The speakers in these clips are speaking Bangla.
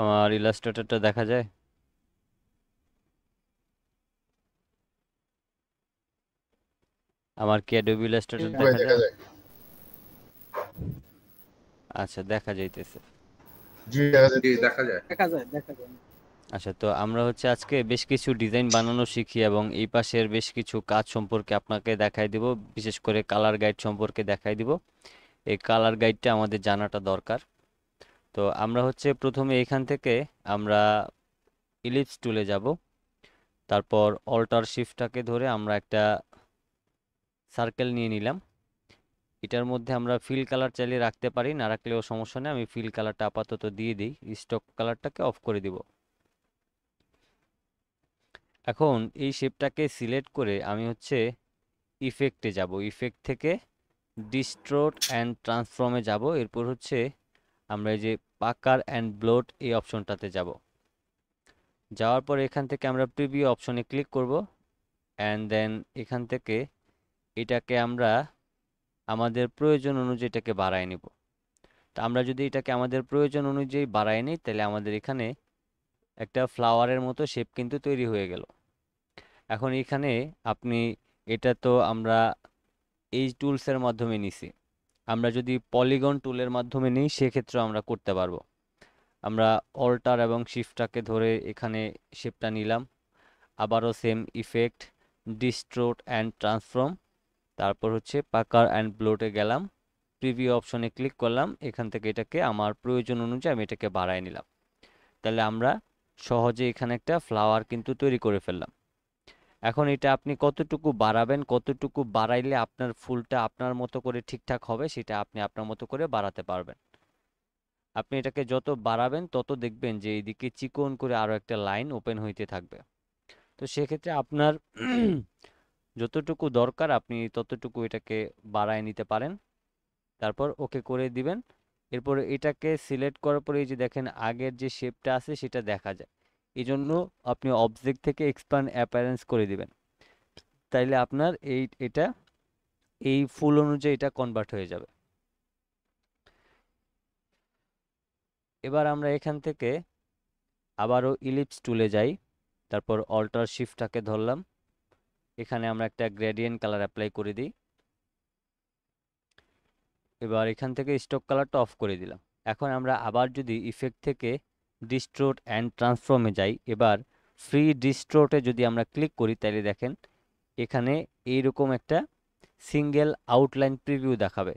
আমার ইলাস্ট্রেটরটা দেখা যায়? আমার কি অ্যাডোবি জি ইলাস্ট্রেটর ভাই দেখা দেখা যায়? যায়। আচ্ছা, দেখা যাইতেছে। জি দেখা জি যাচ্ছে। দেখা যায়। আচ্ছা, তো আমরা হচ্ছে আজকে বেশ কিছু ডিজাইন বানানো শিখি এবং এই পাশের বেশ কিছু কাজ সম্পর্কে আপনাকে দেখাই দিব। বিশেষ করে কালার গাইড সম্পর্কে দেখাই দিব। এই কালার গাইডটা আমাদের জানাটা দরকার। তো আমরা হচ্ছে প্রথমে এখান থেকে আমরা ইলিপস টুলে যাব। তারপর অল্টার শিফটটাকে ধরে আমরা একটা সার্কেল নিয়ে নিলাম। এটার মধ্যে আমরা ফিল কালার চাইলে রাখতে পারি, না রাখলেও সমস্যা নেই। আমি ফিল কালারটা আপাতত দিয়ে দিই, স্টক কালারটাকে অফ করে দিব। এখন এই শেপটাকে সিলেক্ট করে আমি হচ্ছে ইফেক্টে যাব। ইফেক্ট থেকে ডিস্ট্রোট অ্যান্ড ট্রান্সফর্মে যাব। এরপর হচ্ছে আমরা এই যে পাকার অ্যান্ড ব্লোট এই অপশনটাতে যাব। যাওয়ার পর এখান থেকে আমরা প্রিভিউ অপশনে ক্লিক করব, অ্যান্ড দেন এখান থেকে এটাকে আমরা আমাদের প্রয়োজন অনুযায়ী এটাকে বাড়ায় নিব। তো আমরা যদি এটাকে আমাদের প্রয়োজন অনুযায়ী বাড়ায় নিই, তাহলে আমাদের এখানে একটা ফ্লাওয়ারের মতো শেপ কিন্তু তৈরি হয়ে গেল। এখন এখানে আপনি, এটা তো আমরা এই টুলসের মাধ্যমে নিছি। আমরা যদি পলিগন টুলের মাধ্যমে নিই সেক্ষেত্রেও আমরা করতে পারবো। আমরা অল্টার এবং শিফটটাকে ধরে এখানে শেপটা নিলাম। আবারও সেম ইফেক্ট, ডিস্ট্রোট অ্যান্ড ট্রান্সফর্ম, তারপর হচ্ছে পাকার অ্যান্ড ব্লোটে গেলাম, প্রিভিউ অপশনে ক্লিক করলাম। এখান থেকে এটাকে আমার প্রয়োজন অনুযায়ী আমি এটাকে বাড়ায় নিলাম। তাহলে আমরা সহজে এখানে একটা ফ্লাওয়ার কিন্তু তৈরি করে ফেললাম। এখন এটা আপনি কতটুকু বাড়াবেন, কতটুকু বাড়াইলে আপনার ফুলটা আপনার মতো করে ঠিকঠাক হবে, সেটা আপনি আপনার মতো করে বাড়াতে পারবেন। আপনি এটাকে যত বাড়াবেন তত দেখবেন যে এইদিকে চিকন করে আরো একটা লাইন ওপেন হইতে থাকবে। তো সেক্ষেত্রে আপনার যতটুকু দরকার আপনি ততটুকু এটাকে বাড়ায় নিতে পারেন। তারপর ওকে করে দিবেন। এরপর এটাকে সিলেক্ট করার পরে এই যে দেখেন আগের যে শেপটা আছে সেটা দেখা যায়। এই জন্য আপনি অবজেক্ট থেকে এক্সপ্যান্ড অ্যাপারেন্স করে দিবেন। তাইলে আপনার এটা এই ফুল অনুযায়ী এটা কনভার্ট হয়ে যাবে। এবার আমরা এখান থেকে আবারও ইলিপস টুলে যাই। তারপর অল্টার শিফটটাকে ধরলাম। এখানে আমরা একটা গ্রেডিয়েন্ট কালার অ্যাপ্লাই করে দিই। এবার এখান থেকে স্টক কালারটা অফ করে দিলাম। এখন আমরা আবার যদি ইফেক্ট থেকে ডিস্ট্রোট অ্যান্ড ট্রান্সফর্মে যাই, এবার ফ্রি ডিস্ট্রোটে যদি আমরা ক্লিক করি, তাহলে দেখেন এখানে এইরকম একটা সিঙ্গেল আউটলাইন প্রিভিউ দেখাবে।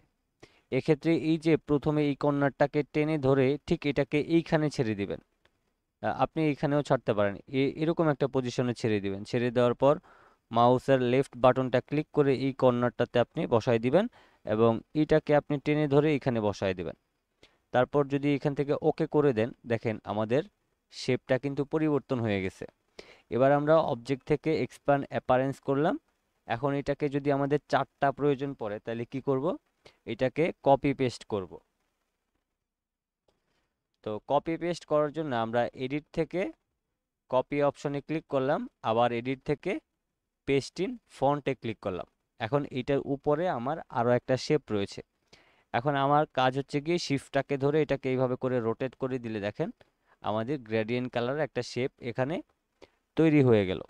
এক্ষেত্রে এই যে প্রথমে এই কর্নারটাকে টেনে ধরে ঠিক এটাকে এইখানে ছেড়ে দিবেন। আপনি এখানেও ছাড়তে পারেন, এরকম একটা পজিশনে ছেড়ে দিবেন। ছেড়ে দেওয়ার পর মাউসের লেফট বাটনটা ক্লিক করে এই কর্নারটাতে আপনি বসায় দিবেন এবং এটাকে আপনি টেনে ধরে এখানে বসায় দিবেন। তারপর যদি এখান থেকে ওকে করে দেন, দেখেন আমাদের শেপটা কিন্তু পরিবর্তন হয়ে গেছে। এবার আমরা অবজেক্ট থেকে এক্সপ্যান্ড অ্যাপারেন্স করলাম। এখন এটাকে যদি আমাদের চারটা প্রয়োজন পড়ে তাহলে কি করব, এটাকে কপি পেস্ট করব। তো কপি পেস্ট করার জন্য আমরা এডিট থেকে কপি অপশনে ক্লিক করলাম, আবার এডিট থেকে পেস্ট ইন ফন্টে ক্লিক করলাম। এখন এটার উপরে আমার আরও একটা শেপ রয়েছে। এখন আমার কাজ হচ্ছে গিয়ে শিফটটাকে ধরে এটাকে এইভাবে করে রোটেট করে দিলে দেখেন আমাদের গ্রেডিয়েন্ট কালারের একটা শেপ এখানে তৈরি হয়ে গেল।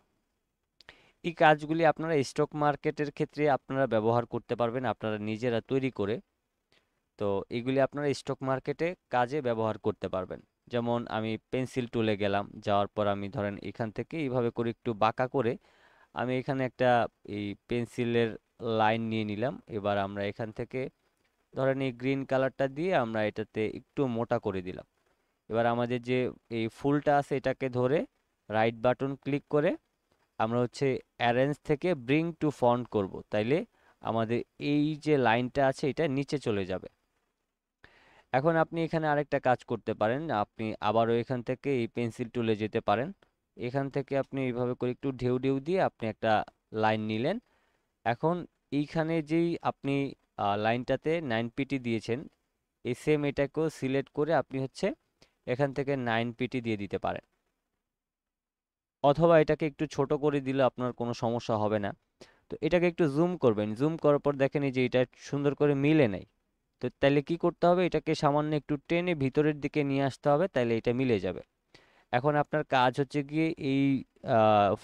এই কাজগুলি আপনারা স্টক মার্কেটের ক্ষেত্রে আপনারা ব্যবহার করতে পারবেন আপনারা নিজেরা তৈরি করে। তো এগুলি আপনারা স্টক মার্কেটে কাজে ব্যবহার করতে পারবেন। যেমন আমি পেন্সিল টুলে গেলাম, যাওয়ার পর আমি ধরেন এখান থেকে এইভাবে করে একটু বাঁকা করে আমি এখানে একটা এই পেন্সিলের লাইন নিয়ে নিলাম। এবার আমরা এখান থেকে ধরেন এই গ্রিন কালারটা দিয়ে আমরা এটাতে একটু মোটা করে দিলাম। এবার আমাদের যে এই ফুলটা আছে এটাকে ধরে রাইট বাটন ক্লিক করে আমরা হচ্ছে অ্যারেঞ্জ থেকে ব্রিং টু ফন্ট করব, তাইলে আমাদের এই যে লাইনটা আছে এটা নিচে চলে যাবে। এখন আপনি এখানে আরেকটা কাজ করতে পারেন, আপনি আবারও এখান থেকে এই পেন্সিল টুলে যেতে পারেন। এখান থেকে আপনি এইভাবে করে একটু ঢেউ ঢেউ দিয়ে আপনি একটা লাইন নিলেন। এখন এইখানে যেই আপনি লাইনটাতে 9 পিটি দিয়েছেন, এই সেম এটাকেও সিলেক্ট করে আপনি হচ্ছে এখান থেকে 9 পিটি দিয়ে দিতে পারেন, অথবা এটাকে একটু ছোট করে দিলে আপনার কোনো সমস্যা হবে না। তো এটাকে একটু জুম করবেন, জুম করার পর দেখেন এই যে এটা সুন্দর করে মিলে নেই। তো তো তাইলে কি করতে হবে, এটাকে সামান্য একটু টেনে ভিতরের দিকে নিয়ে আসতে হবে, তাইলে এটা মিলে যাবে। এখন আপনার কাজ হচ্ছে গিয়ে এই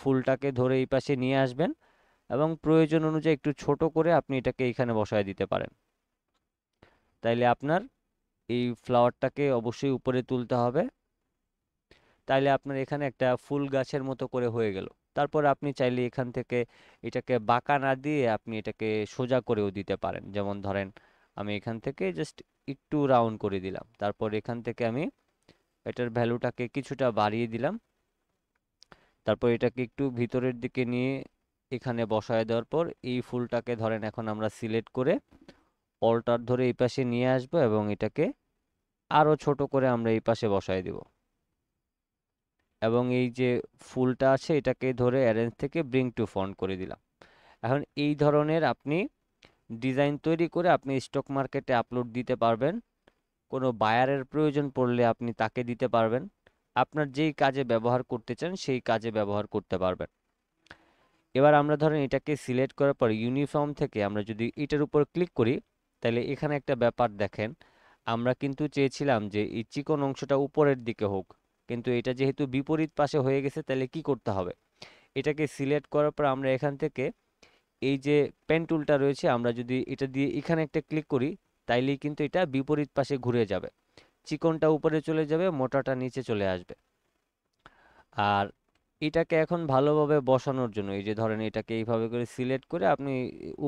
ফুলটাকে ধরে এই পাশে নিয়ে আসবেন এবং প্রয়োজন অনুযায়ী একটু ছোট করে আপনি এটাকে এইখানে বসায় দিতে পারেন। তাইলে আপনার এই ফ্লাওয়ারটাকে অবশ্যই উপরে তুলতে হবে। তাইলে আপনার এখানে একটা ফুল গাছের মতো করে হয়ে গেল। তারপর আপনি চাইলে এখান থেকে এটাকে বাঁকা না দিয়ে আপনি এটাকে সোজা করেও দিতে পারেন। যেমন ধরেন আমি এখান থেকে জাস্ট একটু রাউন্ড করে দিলাম, তারপর এখান থেকে আমি এটার ভ্যালুটাকে কিছুটা বাড়িয়ে দিলাম, তারপর এটাকে একটু ভিতরের দিকে নিয়ে এখানে বসায় দেওয়ার পর এই ফুলটাকে ধরেন এখন আমরা সিলেক্ট করে অল্টার ধরে এই পাশে নিয়ে আসবো এবং এটাকে আরো ছোট করে আমরা এই পাশে বসায় দিব এবং এই যে ফুলটা আছে এটাকে ধরে অ্যারেঞ্জ থেকে ব্রিং টু ফ্রন্ট করে দিলাম। এখন এই ধরনের আপনি ডিজাইন তৈরি করে আপনি স্টক মার্কেটে আপলোড দিতে পারবেন। কোনো বায়ারের প্রয়োজন পড়লে আপনি তাকে দিতে পারবেন। আপনার যেই কাজে ব্যবহার করতে চান সেই কাজে ব্যবহার করতে পারবেন। এবার আমরা ধরেন এটাকে সিলেক্ট করার পর ইউনিফর্ম থেকে আমরা যদি এটার উপর ক্লিক করি, তাহলে এখানে একটা ব্যাপার দেখেন, আমরা কিন্তু চেয়েছিলাম যে এই চিকন অংশটা উপরের দিকে হোক, কিন্তু এটা যেহেতু বিপরীত পাশে হয়ে গেছে, তাহলে কি করতে হবে, এটাকে সিলেক্ট করার পর আমরা এখান থেকে এই যে পেন টুলটা রয়েছে আমরা যদি এটা দিয়ে এখানে একটা ক্লিক করি, তাইলেই কিন্তু এটা বিপরীত পাশে ঘুরে যাবে, চিকনটা উপরে চলে যাবে, মোটাটা নিচে চলে আসবে। আর এটাকে এখন ভালোভাবে বসানোর জন্য এই যে ধরেন এটাকে এইভাবে করে সিলেক্ট করে আপনি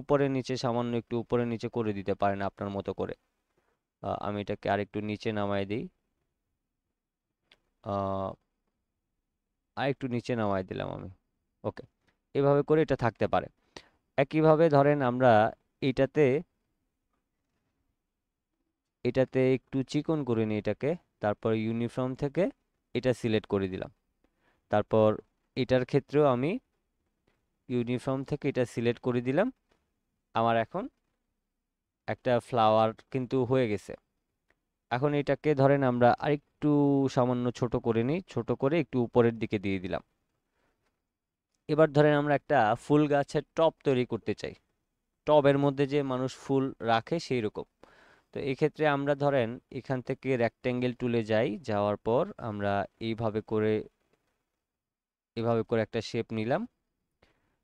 উপরে নিচে সামান্য একটু উপরে নিচে করে দিতে পারেন আপনার মতো করে। আমি এটাকে আরেকটু নিচে নামাই দিই, আরেকটু নিচে নামাই দিলাম আমি। ওকে, এভাবে করে এটা থাকতে পারে। একইভাবে ধরেন আমরা এটাতে এটাতে একটু চিকন করে নিই এটাকে, তারপর ইউনিফর্ম থেকে এটা সিলেক্ট করে দিলাম, তারপর এটার ক্ষেত্রেও আমি ইউনিফর্ম থেকে এটা সিলেক্ট করে দিলাম। আমার এখন একটা ফ্লাওয়ার কিন্তু হয়ে গেছে। এখন এটাকে ধরেন আমরা আরেকটু সামান্য ছোট করে নিই, ছোট করে একটু উপরের দিকে দিয়ে দিলাম। এবার ধরেন আমরা একটা ফুল গাছের টব তৈরি করতে চাই, টবের মধ্যে যে মানুষ ফুল রাখে সেই রকম। তো এই ক্ষেত্রে আমরা ধরেন এখান থেকে রেক্টেঙ্গেল টুলে যাই, যাওয়ার পর আমরা এইভাবে করে এভাবে করে একটা শেপ নিলাম।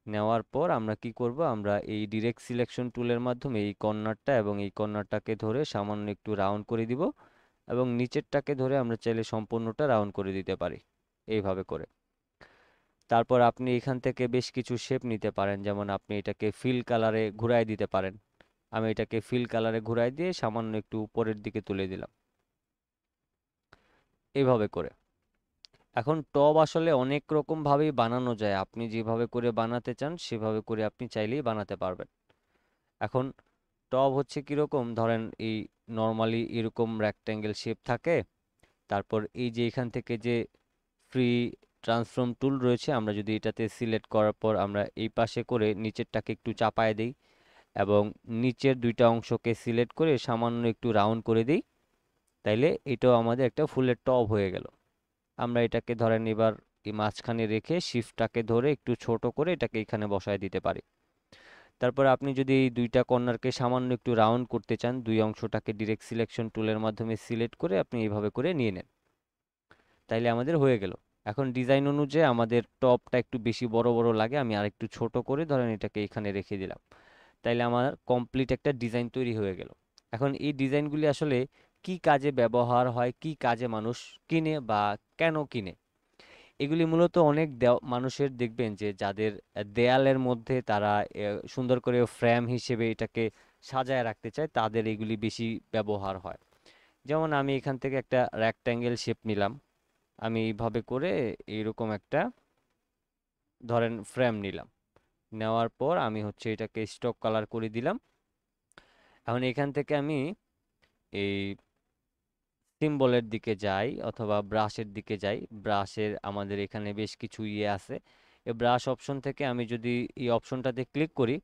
নেওয়ার পর আমরা কি করব, আমরা এই ডিরেক্ট সিলেকশন টুলের মাধ্যমে এই কর্নারটা এবং এই কর্নারটাকে ধরে সামান্য একটু রাউন্ড করে দিব এবং নিচেরটাকে ধরে আমরা চাইলে সম্পূর্ণটা রাউন্ড করে দিতে পারি এইভাবে করে। তারপর আপনি এখান থেকে বেশ কিছু শেপ নিতে পারেন, যেমন আপনি এটাকে ফিল কালারে ঘুরাই দিতে পারেন। আমি এটাকে ফিল কালারে ঘুরাই দিয়ে সামান্য একটু উপরের দিকে তুলে দিলাম এইভাবে করে। এখন টব আসলে অনেক রকম ভাবেই বানানো যায়, আপনি যেভাবে করে বানাতে চান সেভাবে করে আপনি চাইলেই বানাতে পারবেন। এখন টব হচ্ছে কিরকম, ধরেন এই নর্মালি এরকম রেক্ট্যাঙ্গেল শেপ থাকে, তারপর এই যে এখান থেকে যে ফ্রি ট্রান্সফর্ম টুল রয়েছে আমরা যদি এটাতে সিলেক্ট করার পর আমরা এই পাশে করে নিচেরটাকে একটু চাপায় দিই এবং নিচের দুইটা অংশকে সিলেক্ট করে সামান্য একটু রাউন্ড করে দিই, তাইলে এটাও আমাদের একটা ফুলের টব হয়ে গেল। আমরা এটাকে ধরেন এবার এই মাঝখানে রেখে শিফটটাকে ধরে একটু ছোট করে এটাকে এখানে বসায় দিতে পারি। তারপর আপনি যদি এই দুইটা কর্নারকে সামান্য একটু রাউন্ড করতে চান, দুই অংশটাকে ডিরেক্ট সিলেকশন টুলের মাধ্যমে সিলেক্ট করে আপনি এইভাবে করে নিয়ে নেন, তাইলে আমাদের হয়ে গেল। এখন ডিজাইন অনুযায়ী আমাদের টপটা একটু বেশি বড় বড় লাগে, আমি আরেকটু ছোট করে ধরেন এটাকে এখানে রেখে দিলাম, তাইলে আমার কমপ্লিট একটা ডিজাইন তৈরি হয়ে গেল। এখন এই ডিজাইনগুলি আসলে কি কাজে ব্যবহার হয়, কি কাজে মানুষ কিনে বা কেন কিনে, এগুলি মূলত অনেক মানুষের দেখবেন যে যাদের দেয়ালের মধ্যে তারা সুন্দর করে ফ্রেম হিসেবে এটাকে সাজায় রাখতে চায়, তাদের এগুলি বেশি ব্যবহার হয়। যেমন আমি এখান থেকে একটা রেক্ট্যাঙ্গেল শেপ নিলাম, আমি এইভাবে করে এইরকম একটা ধরেন ফ্রেম নিলাম, নেওয়ার পর আমি হচ্ছে এটাকে স্টক কালার করে দিলাম। এখন এখান থেকে আমি এই সিম্বলের দিকে যাই অথবা ব্রাশের দিকে যাই, ব্রাশের আমাদের এখানে বেশ কিছু ইয়ে আছে, এই ব্রাশ অপশন থেকে আমি যদি এই অপশনটাতে ক্লিক করি,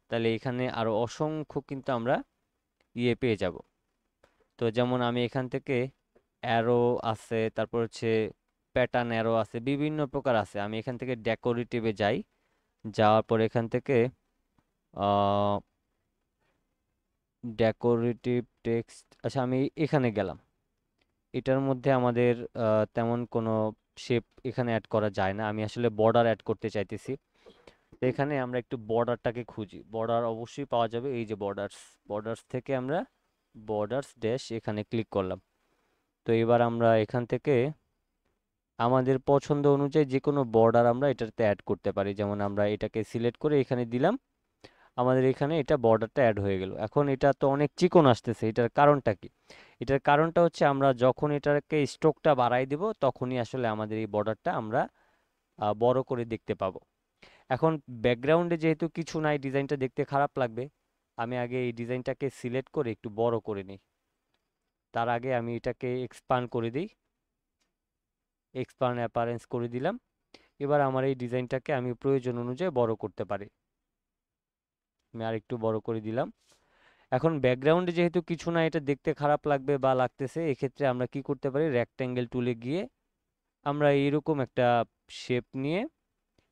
তাহলে এখানে আরো অসংখ্য কিন্তু আমরা ইয়ে পেয়ে যাব। তো যেমন আমি এখান থেকে অ্যারো আছে, তারপর হচ্ছে প্যাটার্ন অ্যারো আছে, বিভিন্ন প্রকার আছে। আমি এখান থেকে ডেকোরেটিভে যাই, যাওয়ার পর এখান থেকে ডেকোরেটিভ টেক্সট, আচ্ছা আমি এখানে গেলাম। এটার মধ্যে আমাদের তেমন কোনো শেপ এখানে অ্যাড করা যায় না, আমি আসলে বর্ডার অ্যাড করতে চাইতেছি। তো এখানে আমরা একটু বর্ডারটাকে খুঁজি, বর্ডার অবশ্যই পাওয়া যাবে, এই যে বর্ডার্স, বর্ডার্স থেকে আমরা বর্ডার্স ড্যাশ এখানে ক্লিক করলাম। তো এবার আমরা এখান থেকে আমাদের পছন্দ অনুযায়ী যে কোনো বর্ডার আমরা এটাতে অ্যাড করতে পারি, যেমন আমরা এটাকে সিলেক্ট করে এখানে দিলাম, আমাদের এখানে এটা বর্ডারটা অ্যাড হয়ে গেল। এখন এটা তো অনেক চিকন আসতেছে, এটার কারণটা কি? এটার কারণটা হচ্ছে আমরা যখন এটাকে স্ট্রোকটা বাড়াই দিব তখনই আসলে আমাদের এই বর্ডারটা আমরা বড় করে দেখতে পাবো। এখন ব্যাকগ্রাউন্ডে যেহেতু কিছু নাই, ডিজাইনটা দেখতে খারাপ লাগবে, আমি আগে এই ডিজাইনটাকে সিলেক্ট করে একটু বড় করে নিই। তার আগে আমি এটাকে এক্সপান্ড করে দিই, এক্সপান্ড অ্যাপারেন্স করে দিলাম। এবার আমার এই ডিজাইনটাকে আমি প্রয়োজন অনুযায়ী বড় করতে পারি, আমি আর একটু বড় করে দিলাম। এখন ব্যাকগ্রাউন্ডে যেহেতু কিছু না, এটা দেখতে খারাপ লাগবে বা লাগতেছে, এক্ষেত্রে আমরা কি করতে পারি, রেক্ট্যাঙ্গেল টুলে গিয়ে আমরা এইরকম একটা শেপ নিয়ে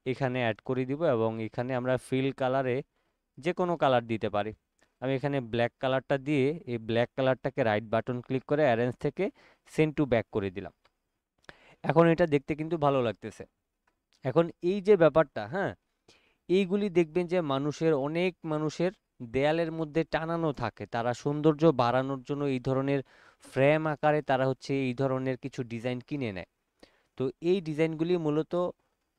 এখানে অ্যাড করে দিব এবং এখানে আমরা ফিল কালারে যে কোনো কালার দিতে পারি। আমি এখানে ব্ল্যাক কালারটা দিয়ে এই ব্ল্যাক কালারটাকে রাইট বাটন ক্লিক করে অ্যারেঞ্জ থেকে সেন্ড টু ব্যাক করে দিলাম। এখন এটা দেখতে কিন্তু ভালো লাগতেছে। এখন এই যে ব্যাপারটা, হ্যাঁ, এইগুলি দেখবেন যে অনেক মানুষের দেয়ালের মধ্যে টানানো থাকে, তারা সৌন্দর্য বাড়ানোর জন্য এই ধরনের ফ্রেম আকারে তারা হচ্ছে এই ধরনের কিছু ডিজাইন কিনে নেয়। তো এই ডিজাইনগুলি মূলত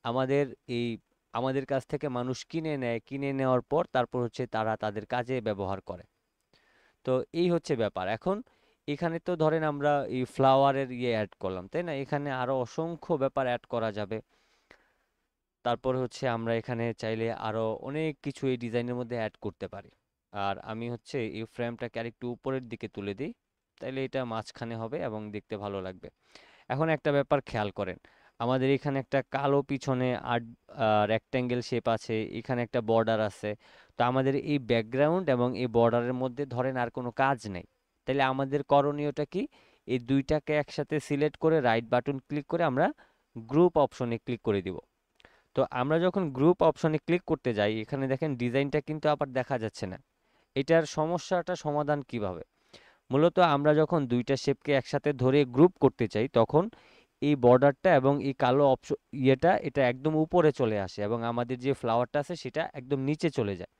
আমাদের এই আমাদের কাছ থেকে মানুষ কিনে নেয়, কিনে নেওয়ার পর তারপর হচ্ছে তারা তাদের কাজে ব্যবহার করে। তো এই হচ্ছে ব্যাপার। এখন এখানে তো ধরেন আমরা এই ফ্লাওয়ারের অ্যাড করলাম, তাই না? এখানে আরো অসংখ্য ব্যাপার অ্যাড করা যাবে। তারপর হচ্ছে আমরা এখানে চাইলে আরো অনেক কিছু এই ডিজাইনের মধ্যে অ্যাড করতে পারি। আর আমি হচ্ছে এই ফ্রেমটাকে আরেকটু উপরের দিকে তুলে দিই, তাইলে এটা মাঝখানে হবে এবং দেখতে ভালো লাগবে। এখন একটা ব্যাপার খেয়াল করেন, আমাদের এখানে একটা কালো পিছনে আর্ট রেক্ট্যাঙ্গেল শেপ আছে, এখানে একটা বর্ডার আছে। তো আমাদের এই ব্যাকগ্রাউন্ড এবং এই বর্ডারের মধ্যে ধরেন আর কোনো কাজ নেই, তাহলে আমাদের করণীয়টা কি? এই দুইটাকে একসাথে সিলেক্ট করে রাইট বাটন ক্লিক করে আমরা গ্রুপ অপশনে ক্লিক করে দিব। তো আমরা যখন গ্রুপ অপশনে ক্লিক করতে যাই, এখানে দেখেন ডিজাইনটা কিন্তু আবার দেখা যাচ্ছে না। এটার সমস্যাটা সমাধান কিভাবে? মূলত আমরা যখন দুইটা শেপকে একসাথে ধরে গ্রুপ করতে চাই, তখন এই বর্ডারটা এবং এই কালো অপশন এটা একদম উপরে চলে আসে এবং আমাদের যে ফ্লাওয়ারটা আছে সেটা একদম নিচে চলে যায়।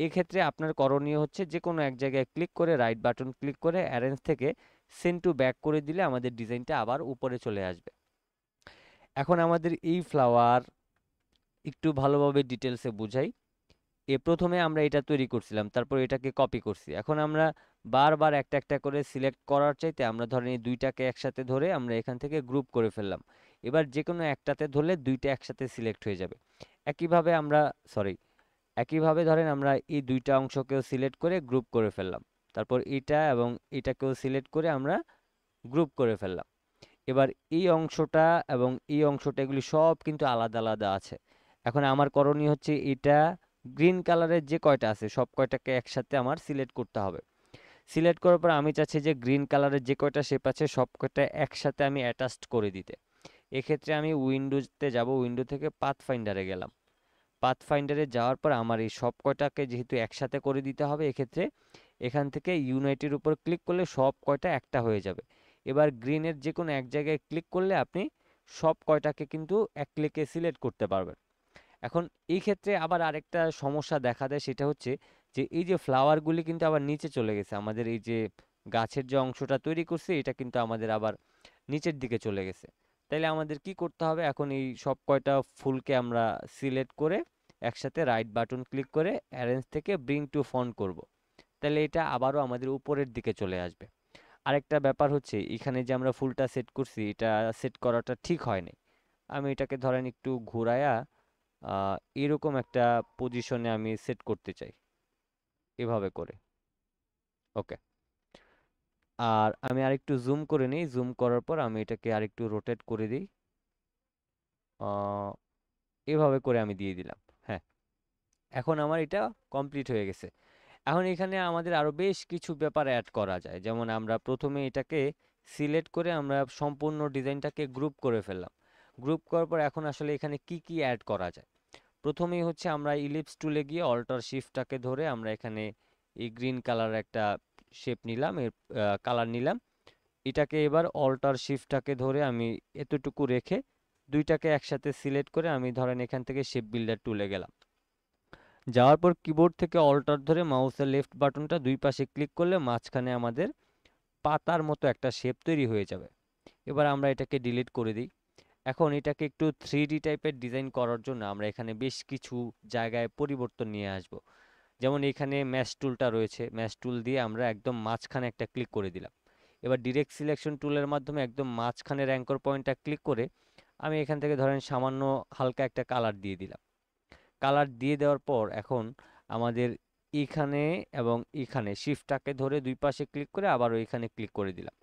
এক্ষেত্রে আপনার করণীয় হচ্ছে যে কোনো এক জায়গায় ক্লিক করে রাইট বাটন ক্লিক করে অ্যারেঞ্জ থেকে সেন্ড টু ব্যাক করে দিলে আমাদের ডিজাইনটা আবার উপরে চলে আসবে। এখন আমাদের এই ফ্লাওয়ার একটু ভালোভাবে ডিটেলসে বুঝাই। প্রথমে আমরা এটা তৈরি করছিলাম, তারপর এটাকে কপি করছি। এখন আমরা বারবার একটা একটা করে সিলেক্ট করার চাইতে আমরা ধরেন এই দুইটাকে একসাথে ধরে আমরা এখান থেকে গ্রুপ করে ফেললাম। এবার যে কোনো একটাতে ধরলে দুইটা একসাথে সিলেক্ট হয়ে যাবে। একইভাবে আমরা সরি একইভাবে ধরেন আমরা এই দুইটা অংশকেও সিলেক্ট করে গ্রুপ করে ফেললাম। তারপর এটা এবং এটাকেও সিলেক্ট করে আমরা গ্রুপ করে ফেললাম। এবার এই অংশটা এবং এই অংশটা এগুলি সব কিন্তু আলাদা আলাদা আছে। এখন আমার করণীয় হচ্ছে এটা গ্রিন কালারের যে কয়টা আছে সব কয়টাকে একসাথে আমার সিলেক্ট করতে হবে। সিলেক্ট করার পর আমি চাচ্ছি যে গ্রিন কালারের যে কয়টা শেপ আছে সব কয়টা একসাথে আমি অ্যাটাচড করে দিতে। এক্ষেত্রে আমি উইন্ডোতে যাব, উইন্ডো থেকে পাথ ফাইন্ডারে গেলাম। পাথ ফাইন্ডারে যাওয়ার পর আমার এই সব কয়টাকে যেহেতু একসাথে করে দিতে হবে, এক্ষেত্রে এখান থেকে ইউনাইটের উপর ক্লিক করলে সব কয়টা একটা হয়ে যাবে। এবার গ্রিনের যে কোনো এক জায়গায় ক্লিক করলে আপনি সব কয়টাকে কিন্তু এক ক্লিকে সিলেক্ট করতে পারবেন। এখন এই ক্ষেত্রে আবার আরেকটা সমস্যা দেখা দেয়, সেটা হচ্ছে যে এই যে ফ্লাওয়ারগুলি কিন্তু আবার নিচে চলে গেছে, আমাদের এই যে গাছের যে অংশটা তৈরি করছে এটা কিন্তু আমাদের আবার নিচের দিকে চলে গেছে। তাইলে আমাদের কি করতে হবে? এখন এই সব কয়টা ফুলকে আমরা সিলেক্ট করে একসাথে রাইট বাটন ক্লিক করে অ্যারেঞ্জ থেকে ব্রিং টু ফ্রন্ট করব। তাহলে এটা আবারও আমাদের উপরের দিকে চলে আসবে। আরেকটা ব্যাপার হচ্ছে এখানে যে আমরা ফুলটা সেট করছি, এটা সেট করাটা ঠিক হয়নি। আমি এটাকে ধরেন একটু ঘুরায়া এরকম একটা পজিশনে আমি সেট করতে চাই, এভাবে করে। ওকে, আর আমি আরেকটু জুম করে নিই, জুম করার পর আমি এটাকে আরেকটু রোটেট করে দিই। এভাবে করে আমি দিয়ে দিলাম। হ্যাঁ, এখন আমার এটা কমপ্লিট হয়ে গেছে। এখন এখানে আমাদের আরো বেশ কিছু ব্যাপার অ্যাড করা যায়, যেমন আমরা প্রথমে এটাকে সিলেক্ট করে আমরা সম্পূর্ণ ডিজাইনটাকে গ্রুপ করে ফেললাম। গ্রুপ করার পর এখন আসলে এখানে কি কি অ্যাড করা যায়? প্রথমেই হচ্ছে আমরা ইলিপস টুলে গিয়ে অল্টার শিফটটাকে ধরে আমরা এখানে এই গ্রিন কালার একটা শেপ নিলাম, এর কালার নিলাম। এটাকে এবার অল্টার শিফটটাকে ধরে আমি এতটুকু রেখে দুইটাকে একসাথে সিলেক্ট করে আমি ধরেন এখান থেকে শেপ বিল্ডার টুলে গেলাম। যাওয়ার পর কিবোর্ড থেকে অল্টার ধরে মাউসের লেফট বাটনটা দুই পাশে ক্লিক করলে মাঝখানে আমাদের পাতার মতো একটা শেপ তৈরি হয়ে যাবে। এবার আমরা এটাকে ডিলিট করে দিই। এখন এটাকে একটু 3D টাইপের ডিজাইন করার জন্য আমরা এখানে বেশ কিছু জায়গায় পরিবর্তন নিয়ে আসব। যেমন এখানে ম্যাশ টুলটা রয়েছে, ম্যাশ টুল দিয়ে আমরা একদম মাঝখানে একটা ক্লিক করে দিলাম। এবার ডিরেক্ট সিলেকশন টুলের মাধ্যমে একদম মাঝখানের অ্যাঙ্কর পয়েন্টটা ক্লিক করে আমি এখান থেকে ধরেন সামান্য হালকা একটা কালার দিয়ে দিলাম। কালার দিয়ে দেওয়ার পর এখন আমাদের এখানে এবং এখানে শিফটটাকে ধরে দুই পাশে ক্লিক করে আবারও এখানে ক্লিক করে দিলাম।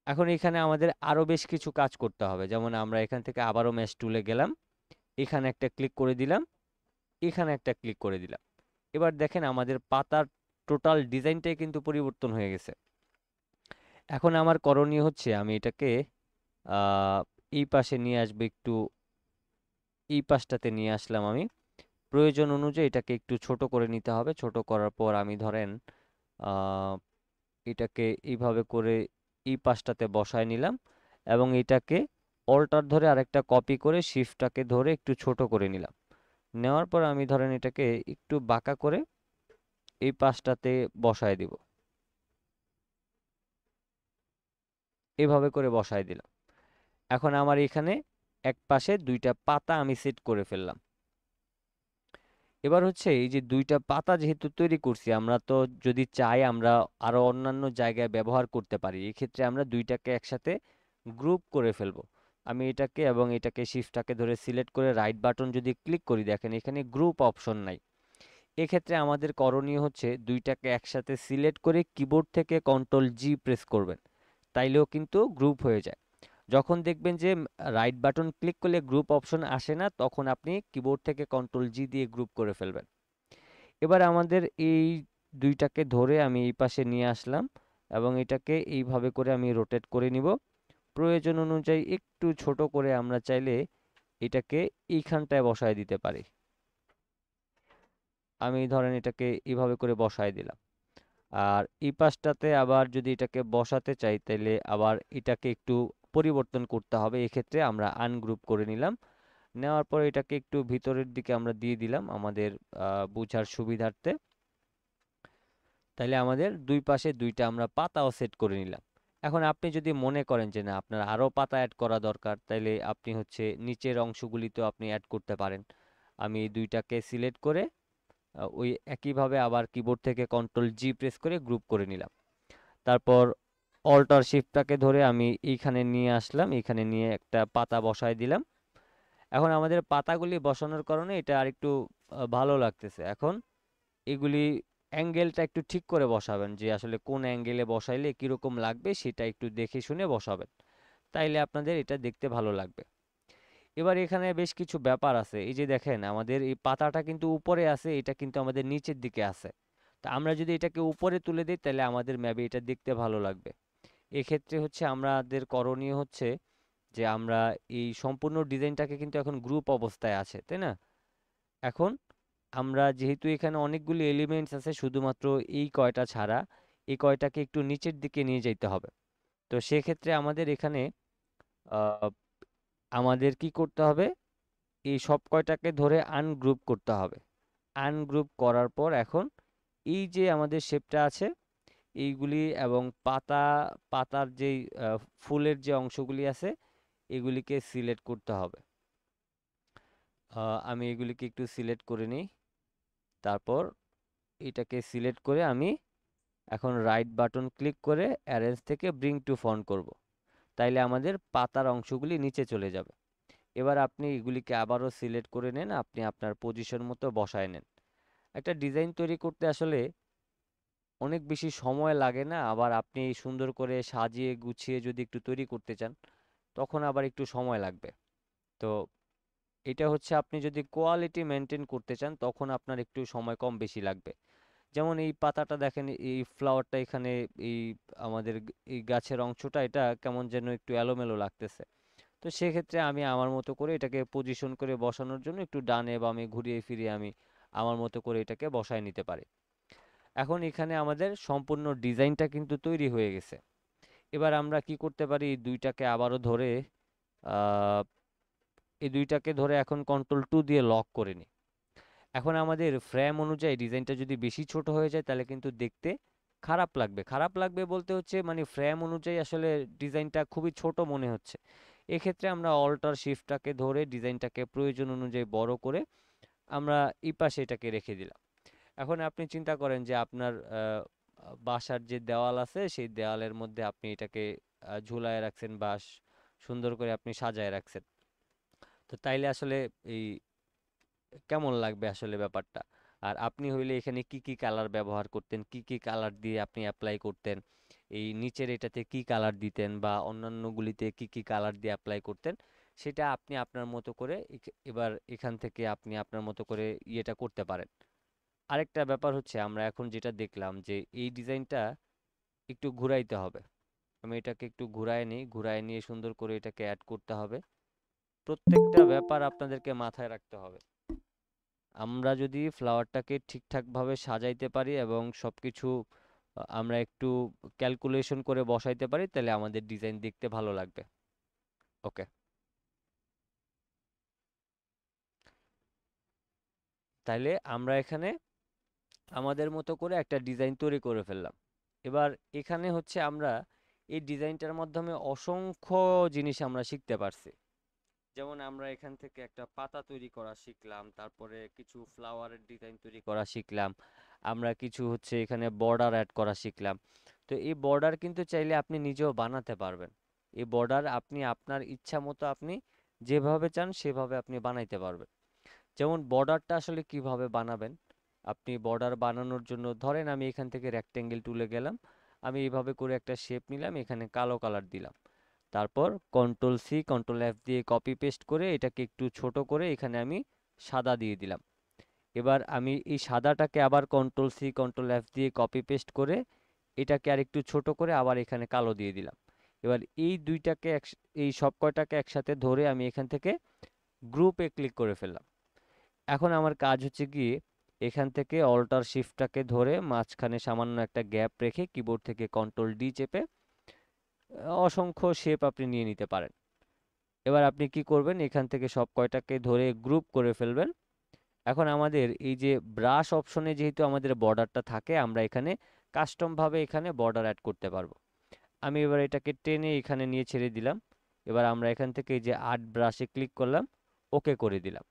এখন এখানে আমাদের আরও বেশ কিছু কাজ করতে হবে, যেমন আমরা এখান থেকে আবারও ম্যাশ টুলে গেলাম, এখানে একটা ক্লিক করে দিলাম, এখানে একটা ক্লিক করে দিলাম। এবার দেখেন আমাদের পাতার টোটাল ডিজাইনটাই কিন্তু পরিবর্তন হয়ে গেছে। এখন আমার করণীয় হচ্ছে আমি এটাকে আহ, এই পাশে নিয়ে আসবো, একটু এই পাশটাতে নিয়ে আসলাম আমি। প্রয়োজন অনুযায়ী এটাকে একটু ছোট করে নিতে হবে। ছোট করার পর আমি ধরেন আহ, এটাকে এইভাবে করে এই পাশটাতে বসায় নিলাম এবং এটাকে অল্টার ধরে আরেকটা কপি করে শিফটটাকে ধরে একটু ছোট করে নিলাম। নেওয়ার পর আমি ধরেন এটাকে একটু বাঁকা করে এই পাশটাতে বসায় দিব, এভাবে করে বসায় দিলাম। এখন আমার এখানে এক পাশে দুইটা পাতা আমি সেট করে ফেললাম। এবার হচ্ছে এই যে দুইটা পাতা যেহেতু তৈরি করছি, আমরা তো যদি চাই আমরা আরো অন্যান্য জায়গায় ব্যবহার করতে পারি। এক্ষেত্রে আমরা দুইটাকে একসাথে গ্রুপ করে ফেলবো। আমি এটাকে এবং এটাকে শিফটটাকে ধরে সিলেক্ট করে রাইট বাটন যদি ক্লিক করি, দেখেন এখানে গ্রুপ অপশন নাই। এক্ষেত্রে আমাদের করণীয় হচ্ছে দুইটাকে একসাথে সিলেক্ট করে কিবোর্ড থেকে কন্ট্রোল জি প্রেস করবেন, তাইলেও কিন্তু গ্রুপ হয়ে যায়। যখন দেখবেন যে রাইট বাটন ক্লিক করলে গ্রুপ অপশন আসে না, তখন আপনি কিবোর্ড থেকে কন্ট্রোল জি দিয়ে গ্রুপ করে ফেলবেন। এবার আমাদের এই দুইটাকে ধরে আমি এই পাশে নিয়ে আসলাম এবং এটাকে এইভাবে করে আমি রোটেট করে নিব। প্রয়োজন অনুযায়ী একটু ছোট করে আমরা চাইলে এটাকে এইখানটায় বসায় দিতে পারি। আমি ধরেন এটাকে এইভাবে করে বসায় দিলাম। আর এই পাশটাতে আবার যদি এটাকে বসাতে চাই তাহলে আবার এটাকে একটু পরিবর্তন করতে হবে। এক্ষেত্রে আমরা আনগ্রুপ করে নিলাম। নেওয়ার পর এটাকে একটু ভিতরের দিকে আমরা দিয়ে দিলাম আমাদের বোঝার সুবিধার্থে। তাইলে আমাদের দুই পাশে দুইটা আমরা পাতাও সেট করে নিলাম। এখন আপনি যদি মনে করেন যে না আপনার আরও পাতা অ্যাড করা দরকার, তাইলে আপনি হচ্ছে নিচের অংশগুলিতেও আপনি অ্যাড করতে পারেন। আমি এই দুইটাকে সিলেক্ট করে ওই একইভাবে আবার কিবোর্ড থেকে কন্ট্রোল জি প্রেস করে গ্রুপ করে নিলাম। তারপর অল্টার শিফটটাকে ধরে আমি এইখানে নিয়ে আসলাম, এইখানে নিয়ে একটা পাতা বসায় দিলাম। এখন আমাদের পাতাগুলি বসানোর কারণে এটা আরেকটু ভালো লাগতেছে। এখন এগুলি অ্যাঙ্গেলটা একটু ঠিক করে বসাবেন, যে আসলে কোন অ্যাঙ্গেলে বসাইলে কীরকম লাগবে সেটা একটু দেখে শুনে বসাবেন, তাইলে আপনাদের এটা দেখতে ভালো লাগবে। এবার এখানে বেশ কিছু ব্যাপার আছে। এই যে দেখেন আমাদের এই পাতাটা কিন্তু উপরে আছে, এটা কিন্তু আমাদের নিচের দিকে আছে। তা আমরা যদি এটাকে উপরে তুলে দিই তাহলে আমাদের ম্যাপে এটা দেখতে ভালো লাগবে। এক্ষেত্রে হচ্ছে আমাদের করণীয় হচ্ছে যে আমরা এই সম্পূর্ণ ডিজাইনটাকে কিন্তু এখন গ্রুপ অবস্থায় আছে, তাই না? এখন আমরা যেহেতু এখানে অনেকগুলি এলিমেন্টস আছে, শুধুমাত্র এই কয়টা ছাড়া এই কয়টাকে একটু নিচের দিকে নিয়ে যেতে হবে। তো সেক্ষেত্রে আমাদের এখানে আহ, আমাদের কি করতে হবে, এই সব কয়টাকে ধরে আনগ্রুপ করতে হবে। আনগ্রুপ করার পর এখন এই যে আমাদের শেপটা আছে এইগুলি এবং পাতার যেই ফুলের যে অংশগুলি আছে এগুলিকে সিলেক্ট করতে হবে। আমি এগুলিকে একটু সিলেক্ট করে নিই। তারপর এটাকে সিলেক্ট করে আমি এখন রাইট বাটন ক্লিক করে অ্যারেঞ্জ থেকে ব্রিং টু ফ্রন্ট করব। তাইলে আমাদের পাতার অংশগুলি নিচে চলে যাবে। এবার আপনি এগুলিকে আবারও সিলেক্ট করে নেন, আপনি আপনার পজিশন মতো বসায় নেন। একটা ডিজাইন তৈরি করতে আসলে অনেক বেশি সময় লাগে না, আবার আপনি সুন্দর করে সাজিয়ে গুছিয়ে যদি একটু তৈরি করতে চান তখন আবার একটু সময় লাগবে। তো এটা হচ্ছে আপনি যদি কোয়ালিটি মেনটেন করতে চান তখন আপনার একটু সময় কম বেশি লাগবে। যেমন এই পাতাটা দেখেন, এই ফ্লাওয়ারটা এখানে, এই আমাদের এই গাছের অংশটা এটা কেমন যেন একটু এলোমেলো লাগতেছে। তো সেক্ষেত্রে আমি আমার মতো করে এটাকে পজিশন করে বসানোর জন্য একটু ডানে বামে ঘুরিয়ে ফিরিয়ে আমি আমার মতো করে এটাকে বসায় নিতে পারি। এখন এখানে আমাদের সম্পূর্ণ ডিজাইনটা কিন্তু তৈরি হয়ে গেছে। এবার আমরা কি করতে পারি, দুইটাকে আবারও ধরে আহ, এই দুইটাকে ধরে এখন কন্ট্রোল 2 দিয়ে লক করে নিই। এখন আমাদের ফ্রেম অনুযায়ী ডিজাইনটা যদি বেশি ছোট হয়ে যায় তাহলে কিন্তু দেখতে খারাপ লাগবে। খারাপ লাগবে বলতে হচ্ছে মানে ফ্রেম অনুযায়ী আসলে ডিজাইনটা খুবই ছোট মনে হচ্ছে। এক্ষেত্রে আমরা অল্টার শিফটটাকে ধরে ডিজাইনটাকে প্রয়োজন অনুযায়ী বড় করে আমরা এই পাশে এটাকে রেখে দিলাম। এখন আপনি চিন্তা করেন যে আপনার বাসার যে দেওয়াল আছে সেই দেওয়ালের মধ্যে আপনি এটাকে ঝুলায় রাখছেন বা সুন্দর করে আপনি সাজায় রাখছেন। তো তাইলে আসলে এই কেমন লাগবে আসলে ব্যাপারটা? আর আপনি হইলে এখানে কি কি কালার ব্যবহার করতেন, কি কি কালার দিয়ে আপনি অ্যাপ্লাই করতেন, এই নিচের এটাতে কি কালার দিতেন বা অন্যান্যগুলিতে কি কি কালার দিয়ে অ্যাপ্লাই করতেন, সেটা আপনি আপনার মতো করে এবার এখান থেকে আপনি আপনার মতো করে ইয়েটা করতে পারেন। আরেকটা ব্যাপার হচ্ছে আমরা এখন যেটা দেখলাম যে এই ডিজাইনটা একটু ঘুরাইতে হবে। আমি এটাকে একটু ঘুরায় নিই, ঘুরায় নিয়ে সুন্দর করে এটাকে অ্যাড করতে হবে। প্রত্যেকটা ব্যাপার আপনাদেরকে মাথায় রাখতে হবে। আমরা যদি ফ্লাওয়ারটাকে ঠিকঠাকভাবে সাজাইতে পারি এবং সবকিছু আমরা একটু ক্যালকুলেশন করে বসাইতে পারি তাহলে আমাদের ডিজাইন দেখতে ভালো লাগবে। ওকে, তাইলে আমরা এখানে আমাদের মতো করে একটা ডিজাইন তৈরি করে ফেললাম। এবার এখানে হচ্ছে আমরা এই ডিজাইনটার মাধ্যমে অসংখ্য জিনিস আমরা শিখতে পারছি। যেমন আমরা এখান থেকে একটা পাতা তৈরি করা শিখলাম, তারপরে কিছু ফ্লাওয়ারের ডিজাইন তৈরি করা শিখলাম, আমরা কিছু হচ্ছে এখানে বর্ডার অ্যাড করা শিখলাম। তো এই বর্ডার কিন্তু চাইলে আপনি নিজেও বানাতে পারবেন। এই বর্ডার আপনি আপনার ইচ্ছা মতো আপনি যেভাবে চান সেভাবে আপনি বানাইতে পারবেন। যেমন বর্ডারটা আসলে কিভাবে বানাবেন, আপনি বর্ডার বানানোর জন্য ধরেন আমি এখান থেকে রেক্টেঙ্গেল টুলে গেলাম, আমি এইভাবে করে একটা শেপ নিলাম, এখানে কালো কালার দিলাম, তারপর কন্ট্রোল F দিয়ে কপি পেস্ট করে এটাকে একটু ছোট করে এখানে আমি সাদা দিয়ে দিলাম। এবার আমি এই সাদাটাকে আবার কন্ট্রোল F দিয়ে কপি পেস্ট করে এটাকে আর একটু ছোট করে আবার এখানে কালো দিয়ে দিলাম। এবার এই দুইটাকে এই সব কয়টাকে একসাথে ধরে আমি এখান থেকে গ্রুপে ক্লিক করে ফেললাম। এখন আমার কাজ হচ্ছে কি, এখান থেকে অল্টার শিফটটাকে ধরে মাঝখানে সামান্য একটা গ্যাপ রেখে কিবোর্ড থেকে কন্ট্রোল D চেপে অসংখ্য শেপ আপনি নিয়ে নিতে পারেন। এবার আপনি কি করবেন, এখান থেকে সব কয়টাকে ধরে গ্রুপ করে ফেলবেন। এখন আমাদের এই যে ব্রাশ অপশনে যেহেতু আমাদের বর্ডারটা থাকে, আমরা এখানে কাস্টম ভাবে এখানে বর্ডার অ্যাড করতে পারবো। আমি এবার এটাকে টেনে এখানে নিয়ে ছেড়ে দিলাম। এবার আমরা এখান থেকে এই যে আর্ট ব্রাশে ক্লিক করলাম, ওকে করে দিলাম।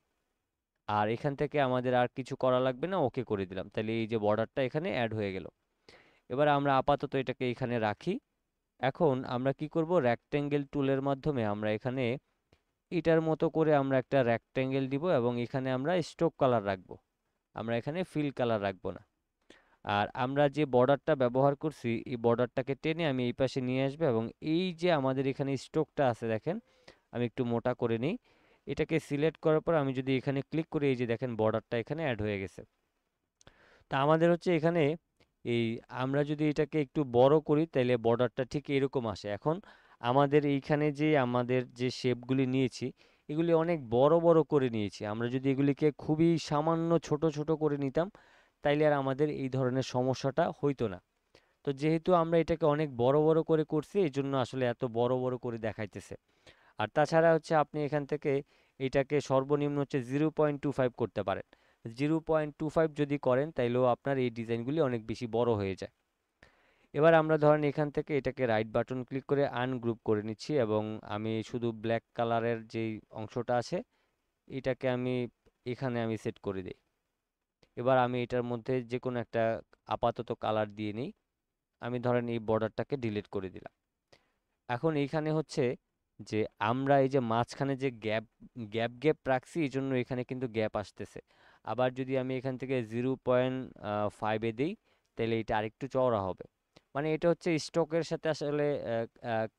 আর এখান থেকে আমাদের আর কিছু করা লাগবে না, ওকে করে দিলাম, তাহলে এই যে বর্ডারটা এখানে অ্যাড হয়ে গেল। এবার আমরা আপাতত এটাকে এখানে রাখি। এখন আমরা কি করব, রেক্টেঙ্গেল টুলের মাধ্যমে আমরা এখানে এটার মতো করে আমরা একটা রেক্টেঙ্গেল দিব এবং এখানে আমরা স্ট্রোক কালার রাখবো, আমরা এখানে ফিল কালার রাখবো না। আর আমরা যে বর্ডারটা ব্যবহার করছি এই বর্ডারটাকে টেনে আমি এই পাশে নিয়ে আসবো এবং এই যে আমাদের এখানে স্ট্রোকটা আছে দেখেন, আমি একটু মোটা করে নিই। এটাকে সিলেক্ট করার পর আমি যদি এখানে ক্লিক করি, এই যে দেখেন বর্ডারটা এখানে অ্যাড হয়ে গেছে। তা আমাদের হচ্ছে এখানে এই আমরা যদি এটাকে একটু বড় করি তাহলে বর্ডারটা ঠিক এরকম আসে। এখন আমাদের এইখানে যে আমাদের যে শেপগুলি নিয়েছি এগুলি অনেক বড় বড় করে নিয়েছি, আমরা যদি এগুলিকে খুবই সামান্য ছোট ছোট করে নিতাম তাইলে আর আমাদের এই ধরনের সমস্যাটা হইতো না। তো যেহেতু আমরা এটাকে অনেক বড় বড় করে করছি এই জন্য আসলে এত বড় বড় করে দেখাইতেছে। আর তাছাড়া হচ্ছে আপনি এখান থেকে এটাকে সর্বনিম্ন হচ্ছে 0.25 করতে পারেন। 0.25 যদি করেন তাইলেও আপনার এই ডিজাইনগুলি অনেক বেশি বড় হয়ে যায়। এবার আমরা ধরেন এখান থেকে এটাকে রাইট বাটন ক্লিক করে আনগ্রুপ করে নিচ্ছি এবং আমি শুধু ব্ল্যাক কালারের যেই অংশটা আছে এটাকে আমি এখানে আমি সেট করে দিই। এবার আমি এটার মধ্যে যে কোনো একটা আপাতত কালার দিয়ে নিই। আমি ধরেন এই বর্ডারটাকে ডিলিট করে দিলাম। এখন এইখানে হচ্ছে যে আমরা এই যে মাঝখানে যে গ্যাপ রাখছি এই জন্য এখানে কিন্তু গ্যাপ আসতেছে। আবার যদি আমি এখান থেকে 0.5-এ দিই তাহলে এটা আরেকটু চওড়া হবে। মানে এটা হচ্ছে স্টকের সাথে আসলে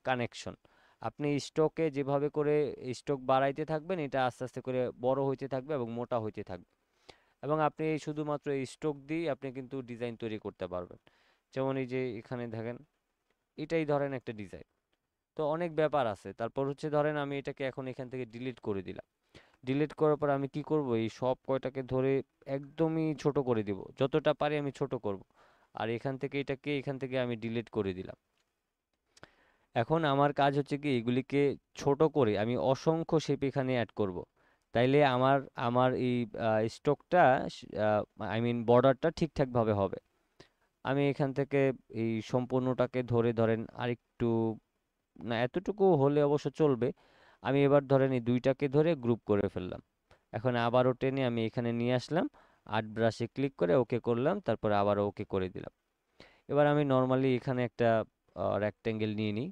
কানেকশন। আপনি স্টকে যেভাবে করে স্টক বাড়াইতে থাকবেন এটা আস্তে আস্তে করে বড় হইতে থাকবে এবং মোটা হইতে থাকবে। এবং আপনি শুধুমাত্র এই স্টক দিয়ে আপনি কিন্তু ডিজাইন তৈরি করতে পারবেন। যেমন এই যে এখানে দেখেন, এটাই ধরেন একটা ডিজাইন। তো অনেক ব্যাপার আছে। তারপর হচ্ছে ধরেন আমি এটাকে এখন এখান থেকে ডিলিট করে দিলাম। ডিলিট করার পর আমি কি করব, এই সব কয়টাকে ধরে একদমই ছোট করে দিব, যতটা পারি আমি ছোট করব। আর এখান থেকে আমি ডিলিট করে দিলাম। এখন আমার কাজ হচ্ছে কি এগুলিকে ছোট করে আমি অসংখ্য শেপ এখানে অ্যাড করব। তাইলে আমার আমার এই স্ট্রোকটা, আই মিন বর্ডারটা ঠিকঠাকভাবে হবে। আমি এখান থেকে এই সম্পূর্ণটাকে ধরে ধরেন আরেকটু, না এতটুকু হলে অবশ্য চলবে। আমি এবার ধরেন এই দুইটাকে ধরে গ্রুপ করে ফেললাম। এখন আবারও টেনে আমি এখানে নিয়ে আসলাম, আর্ট ব্রাশে ক্লিক করে ওকে করলাম, তারপর আবারও ওকে করে দিলাম। এবার আমি নর্মালি এখানে একটা রেক্টেঙ্গেল নিয়ে নিই।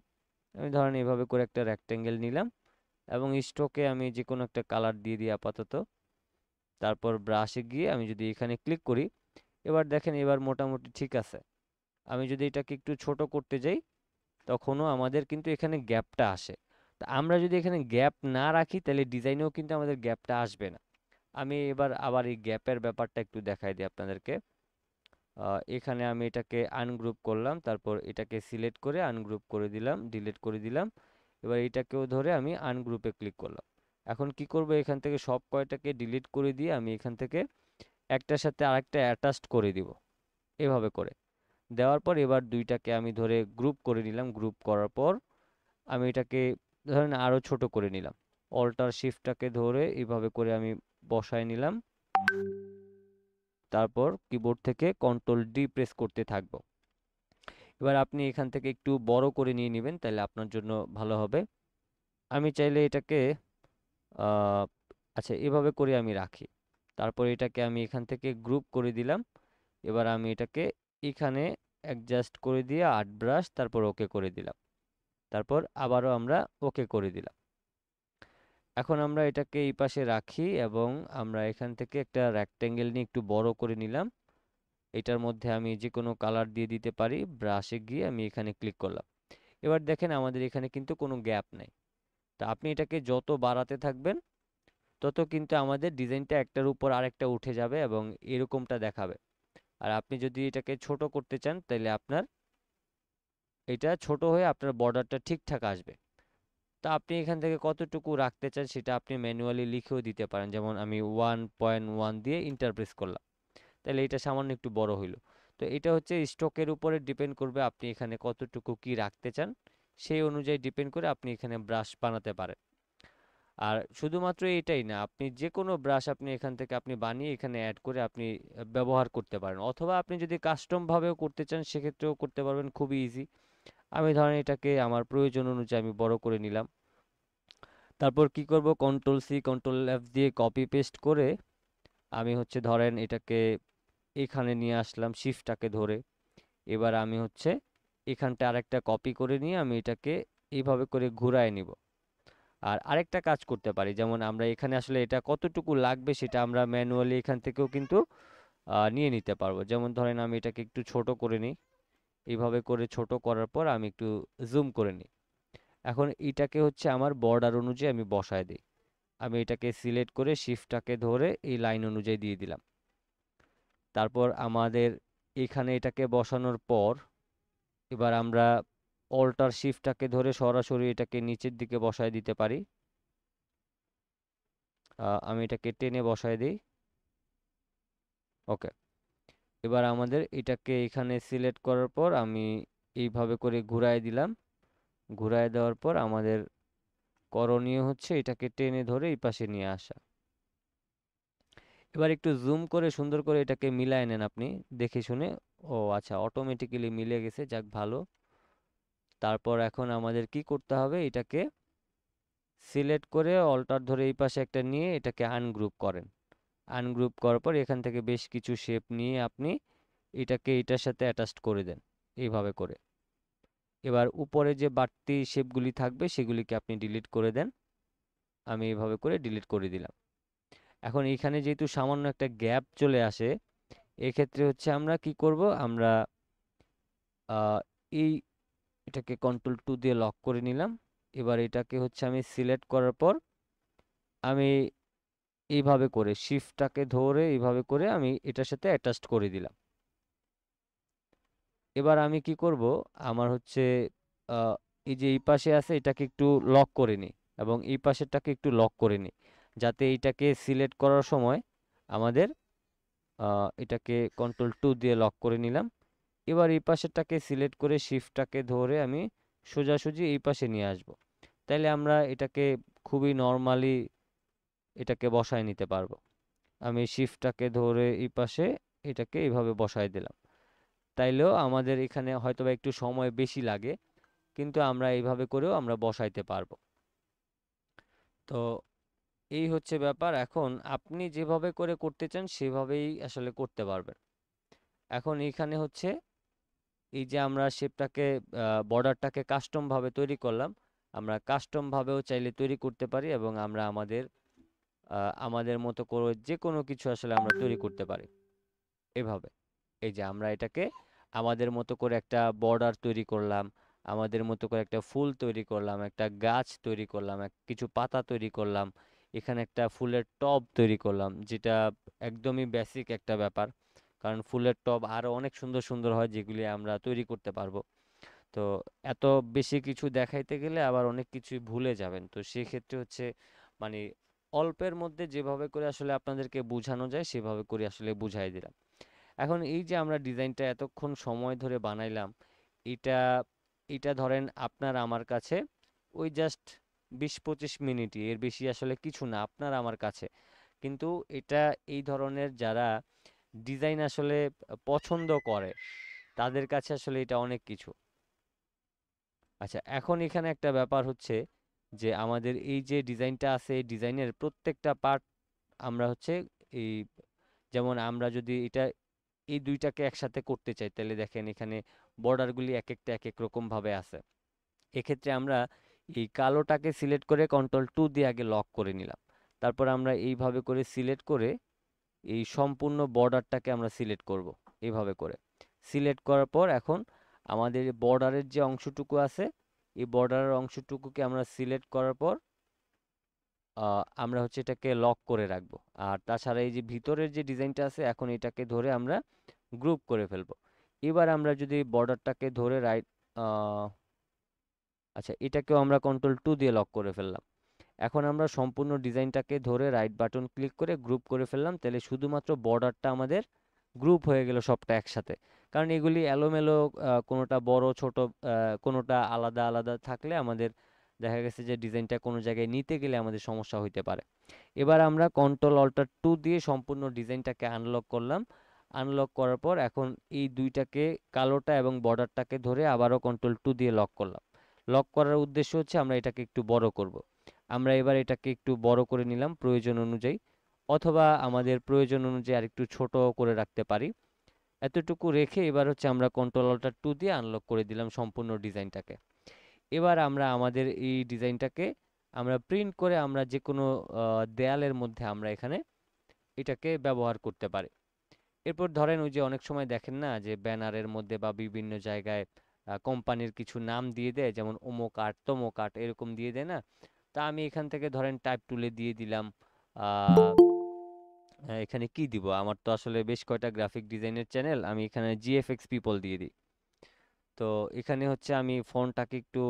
আমি ধরেন এভাবে করে একটা রেক্টেঙ্গেল নিলাম এবং স্ট্রোকে আমি যে কোনো একটা কালার দিয়ে দিই আপাতত। তারপর ব্রাশে গিয়ে আমি যদি এখানে ক্লিক করি, এবার দেখেন এবার মোটামুটি ঠিক আছে। আমি যদি এটাকে একটু ছোট করতে যাই তখনও আমাদের কিন্তু এখানে গ্যাপটা আসে। তা আমরা যদি এখানে গ্যাপ না রাখি তাহলে ডিজাইনেও কিন্তু আমাদের গ্যাপটা আসবে না। আমি এবার আবার এই গ্যাপের ব্যাপারটা একটু দেখাই দিই আপনাদেরকে। এখানে আমি এটাকে আনগ্রুপ করলাম, তারপর এটাকে সিলেক্ট করে আনগ্রুপ করে দিলাম, ডিলিট করে দিলাম। এবার এটাকেও ধরে আমি আনগ্রুপে ক্লিক করলাম। এখন কি করব, এখান থেকে সব কয়টাকে ডিলিট করে দিয়ে আমি এখান থেকে একটার সাথে আরেকটা অ্যাটাচড করে দিব, এভাবে করে দেওয়ার পর এবার দুইটাকে আমি ধরে গ্রুপ করে নিলাম। গ্রুপ করার পর আমি এটাকে ধরেন আরো ছোট করে নিলাম। অল্টার শিফটটাকে ধরে এইভাবে করে আমি বসায় নিলাম, তারপর কিবোর্ড থেকে কন্ট্রোল ডি প্রেস করতে থাকবো। এবার আপনি এখান থেকে একটু বড় করে নিয়ে নেবেন, তাহলে আপনার জন্য ভালো হবে। আমি চাইলে এটাকে আহ, আচ্ছা এভাবে করে আমি রাখি। তারপর এটাকে আমি এখান থেকে গ্রুপ করে দিলাম। এবার আমি এটাকে এখানে অ্যাডজাস্ট করে দিয়ে আর্ট ব্রাশ, তারপর ওকে করে দিলাম। তারপর আবারও আমরা ওকে করে দিলাম। এখন আমরা এটাকে এই পাশে রাখি এবং আমরা এখান থেকে একটা রেক্টেঙ্গেল নিয়ে একটু বড় করে নিলাম। এটার মধ্যে আমি যে কোনো কালার দিয়ে দিতে পারি। ব্রাশে গিয়ে আমি এখানে ক্লিক করলাম। এবার দেখেন আমাদের এখানে কিন্তু কোনো গ্যাপ নেই। তা আপনি এটাকে যত বাড়াতে থাকবেন তত কিন্তু আমাদের ডিজাইনটা একটার উপর আরেকটা উঠে যাবে এবং এরকমটা দেখাবে। আর আপনি যদি এটাকে ছোট করতে চান তাহলে আপনার এটা ছোট হয়ে আপনার বর্ডারটা ঠিকঠাক আসবে। তা আপনি এখান থেকে কতটুকু রাখতে চান সেটা আপনি ম্যানুয়ালি লিখেও দিতে পারেন। যেমন আমি 1.1 দিয়ে ইন্টার প্রেস করলাম, তাহলে এটা সামান্য একটু বড় হইলো। তো এটা হচ্ছে স্টকের উপরে ডিপেন্ড করবে আপনি এখানে কতটুকু কি রাখতে চান, সেই অনুযায়ী ডিপেন্ড করে আপনি এখানে ব্রাশ বানাতে পারেন। আর শুধুমাত্র এটাই না, আপনি যে কোনো ব্রাশ আপনি এখান থেকে আপনি বানিয়ে এখানে অ্যাড করে আপনি ব্যবহার করতে পারেন, অথবা আপনি যদি কাস্টম ভাবেও করতে চান সেক্ষেত্রেও করতে পারবেন, খুবই ইজি। আমি ধরেন এটাকে আমার প্রয়োজন অনুযায়ী আমি বড় করে নিলাম। তারপর কি করব, কন্ট্রোল সি কন্ট্রোল এফ দিয়ে কপি পেস্ট করে আমি হচ্ছে ধরেন এটাকে এখানে নিয়ে আসলাম শিফটটাকে ধরে। এবার আমি হচ্ছে এখানটা আরেকটা কপি করে নিয়ে আমি এটাকে এইভাবে করে ঘুরায় নিব। আর আরেকটা কাজ করতে পারি, যেমন আমরা এখানে আসলে এটা কতটুকু লাগবে সেটা আমরা ম্যানুয়ালি এখান থেকেও কিন্তু নিয়ে নিতে পারবো। যেমন ধরেন আমি এটাকে একটু ছোট করে নিই, এইভাবে করে ছোট করার পর আমি একটু জুম করে নিই। এখন এটাকে হচ্ছে আমার বর্ডার অনুযায়ী আমি বসায় দিই। আমি এটাকে সিলেক্ট করে শিফটটাকে ধরে এই লাইন অনুযায়ী দিয়ে দিলাম। তারপর আমাদের এখানে এটাকে বসানোর পর এবার আমরা অল্টার শিফটটাকে ধরে সরাসরি এটাকে নিচের দিকে বসায় দিতে পারি। আমি এটাকে টেনে বসায় দিই। ওকে, এবার আমাদের এটাকে এখানে সিলেক্ট করার পর আমি এইভাবে করে ঘুরায় দিলাম। ঘুরায় দেওয়ার পর আমাদের করণীয় হচ্ছে এটাকে টেনে ধরে এই পাশে নিয়ে আসা। এবার একটু জুম করে সুন্দর করে এটাকে মিলায় নেন আপনি দেখে শুনে। ও আচ্ছা, অটোমেটিক্যালি মিলে গেছে, যাক ভালো। তারপর এখন আমাদের কি করতে হবে, এটাকে সিলেক্ট করে অল্টার ধরে এই পাশে একটা নিয়ে এটাকে আনগ্রুপ করেন। আনগ্রুপ করার পর এখান থেকে বেশ কিছু শেপ নিয়ে আপনি এটাকে এটার সাথে অ্যাটাচড করে দেন, এইভাবে করে। এবার উপরে যে বাড়তি শেপগুলি থাকবে সেগুলিকে আপনি ডিলিট করে দেন। আমি এইভাবে করে ডিলিট করে দিলাম। এখন এখানে যেহেতু সামান্য একটা গ্যাপ চলে আসে, এক্ষেত্রে হচ্ছে আমরা কি করব, আমরা আহ, এই এটাকে কন্ট্রোল 2 দিয়ে লক করে নিলাম। এবার এটাকে হচ্ছে আমি সিলেক্ট করার পর আমি এইভাবে করে শিফটটাকে ধরে এইভাবে করে আমি এটার সাথে অ্যাটাচড করে দিলাম। এবার আমি কি করব, আমার হচ্ছে আহ, এই যে এই পাশে আছে এটাকে একটু লক করে নিই এবং এই পাশেরটাকে একটু লক করে নিই, যাতে এইটাকে সিলেক্ট করার সময় আমাদের এটাকে কন্ট্রোল 2 দিয়ে লক করে নিলাম। এবার এই পাশেরটাকে সিলেক্ট করে শিফটটাকে ধরে আমি সোজাসুজি এই পাশে নিয়ে আসব। তাইলে আমরা এটাকে খুবই নর্মালি এটাকে বসায় নিতে পারবো। আমি শিফটটাকে ধরে এই পাশে এটাকে এইভাবে বসায় দিলাম। তাইলেও আমাদের এখানে হয়তোবা একটু সময় বেশি লাগে, কিন্তু আমরা এইভাবে করেও আমরা বসাইতে পারবো। তো এই হচ্ছে ব্যাপার। এখন আপনি যেভাবে করে করতে চান সেভাবেই আসলে করতে পারবেন। এখন এইখানে হচ্ছে এই যে আমরা শেপটাকে বর্ডারটাকে কাস্টম ভাবে তৈরি করলাম, আমরা কাস্টম ভাবেও চাইলে তৈরি করতে পারি এবং আমরা আমাদের মতো করে যে কোনো কিছু আসলে আমরা তৈরি করতে পারি এভাবে। এই যে আমরা এটাকে আমাদের মতো করে একটা বর্ডার তৈরি করলাম, আমাদের মতো করে একটা ফুল তৈরি করলাম, একটা গাছ তৈরি করলাম, কিছু পাতা তৈরি করলাম, এখানে একটা ফুলের টব তৈরি করলাম, যেটা একদমই বেসিক একটা ব্যাপার। কারণ ফুলের টব আরো অনেক সুন্দর সুন্দর হয় যেগুলি আমরা তৈরি করতে পারবো। তো এত বেশি কিছু দেখাইতে গেলে আবার অনেক কিছুই ভুলে যাবেন, তো সেক্ষেত্রে হচ্ছে মানে অল্পের মধ্যে যেভাবে করে আসলে আপনাদেরকে বোঝানো যায় সেভাবে করে আসলে বুঝাই দিলাম। এখন এই যে আমরা ডিজাইনটা এতক্ষণ সময় ধরে বানাইলাম, এটা এটা ধরেন আপনার আমার কাছে ওই জাস্ট 20-25 মিনিটই, এর বেশি আসলে কিছু না আপনার আমার কাছে। কিন্তু এটা এই ধরনের যারা ডিজাইন আসলে পছন্দ করে তাদের কাছে আসলে এটা অনেক কিছু। আচ্ছা, এখন এখানে একটা ব্যাপার হচ্ছে যে আমাদের এই যে ডিজাইনটা আছে এই ডিজাইনের প্রত্যেকটা পার্ট আমরা হচ্ছে এই, যেমন আমরা যদি এটা এই দুইটাকে একসাথে করতে চাই তাহলে দেখেন এখানে বর্ডারগুলি এক একটা এক এক রকম ভাবে আছে। এক্ষেত্রে আমরা এই কালোটাকে সিলেক্ট করে কন্ট্রোল 2 দিয়ে আগে লক করে নিলাম। তারপর আমরা এইভাবে করে সিলেক্ট করে এই সম্পূর্ণ বর্ডারটাকে আমরা সিলেক্ট করব এইভাবে করে। সিলেক্ট করার পর এখন আমাদের বর্ডারের যে অংশটুকু আছে এই বর্ডারের অংশটুকুকে আমরা সিলেক্ট করার পর আমরা হচ্ছে এটাকে লক করে রাখবো। আর তাছাড়া এই যে ভিতরের যে ডিজাইনটা আছে এখন এটাকে ধরে আমরা গ্রুপ করে ফেলবো। এবার আমরা যদি বর্ডারটাকে ধরে আচ্ছা, এটাকেও আমরা কন্ট্রোল 2 দিয়ে লক করে ফেললাম। এখন আমরা সম্পূর্ণ ডিজাইনটাকে ধরে রাইট বাটন ক্লিক করে গ্রুপ করে ফেললাম, তাহলে শুধুমাত্র বর্ডারটা আমাদের গ্রুপ হয়ে গেল সবটা একসাথে। কারণ এগুলি এলোমেলো, কোনোটা বড় ছোট, কোনোটা আলাদা আলাদা থাকলে আমাদের দেখা গেছে যে ডিজাইনটা কোনো জায়গায় নিতে গেলে আমাদের সমস্যা হইতে পারে। এবার আমরা কন্ট্রোল 2 দিয়ে সম্পূর্ণ ডিজাইনটাকে আনলক করলাম। আনলক করার পর এখন এই দুইটাকে, কালোটা এবং বর্ডারটাকে ধরে আবারও কন্ট্রোল 2 দিয়ে লক করলাম। লক করার উদ্দেশ্য হচ্ছে আমরা এটাকে একটু বড় করব। আমরা এবার এটাকে একটু বড় করে নিলাম প্রয়োজন অনুযায়ী, অথবা আমাদের প্রয়োজন অনুযায়ী আরেকটু ছোট করে রাখতে পারি। এতটুকু রেখে এবার হচ্ছে আমরা কন্ট্রোল 2 দিয়ে আনলক করে দিলাম সম্পূর্ণ ডিজাইনটাকে। এবার আমরা আমাদের এই ডিজাইনটাকে আমরা প্রিন্ট করে আমরা যে কোনো দেয়ালের মধ্যে আমরা এখানে এটাকে ব্যবহার করতে পারি। এরপর ধরেন ওই যে অনেক সময় দেখেন না যে ব্যানারের মধ্যে বা বিভিন্ন জায়গায় কোম্পানির কিছু নাম দিয়ে দেয়, যেমন অমুক আর্ট তমুক আর্ট এরকম দিয়ে দেয় না। তা আমি এখান থেকে ধরেন টাইপ টুলে দিয়ে দিলাম এখানে কি দিব, আমার তো আসলে বেশ কয়টা গ্রাফিক ডিজাইনের চ্যানেল, আমি এখানে জিএফএক্স পিপল দিয়ে দিই। তো এখানে হচ্ছে আমি ফন্টটাকে একটু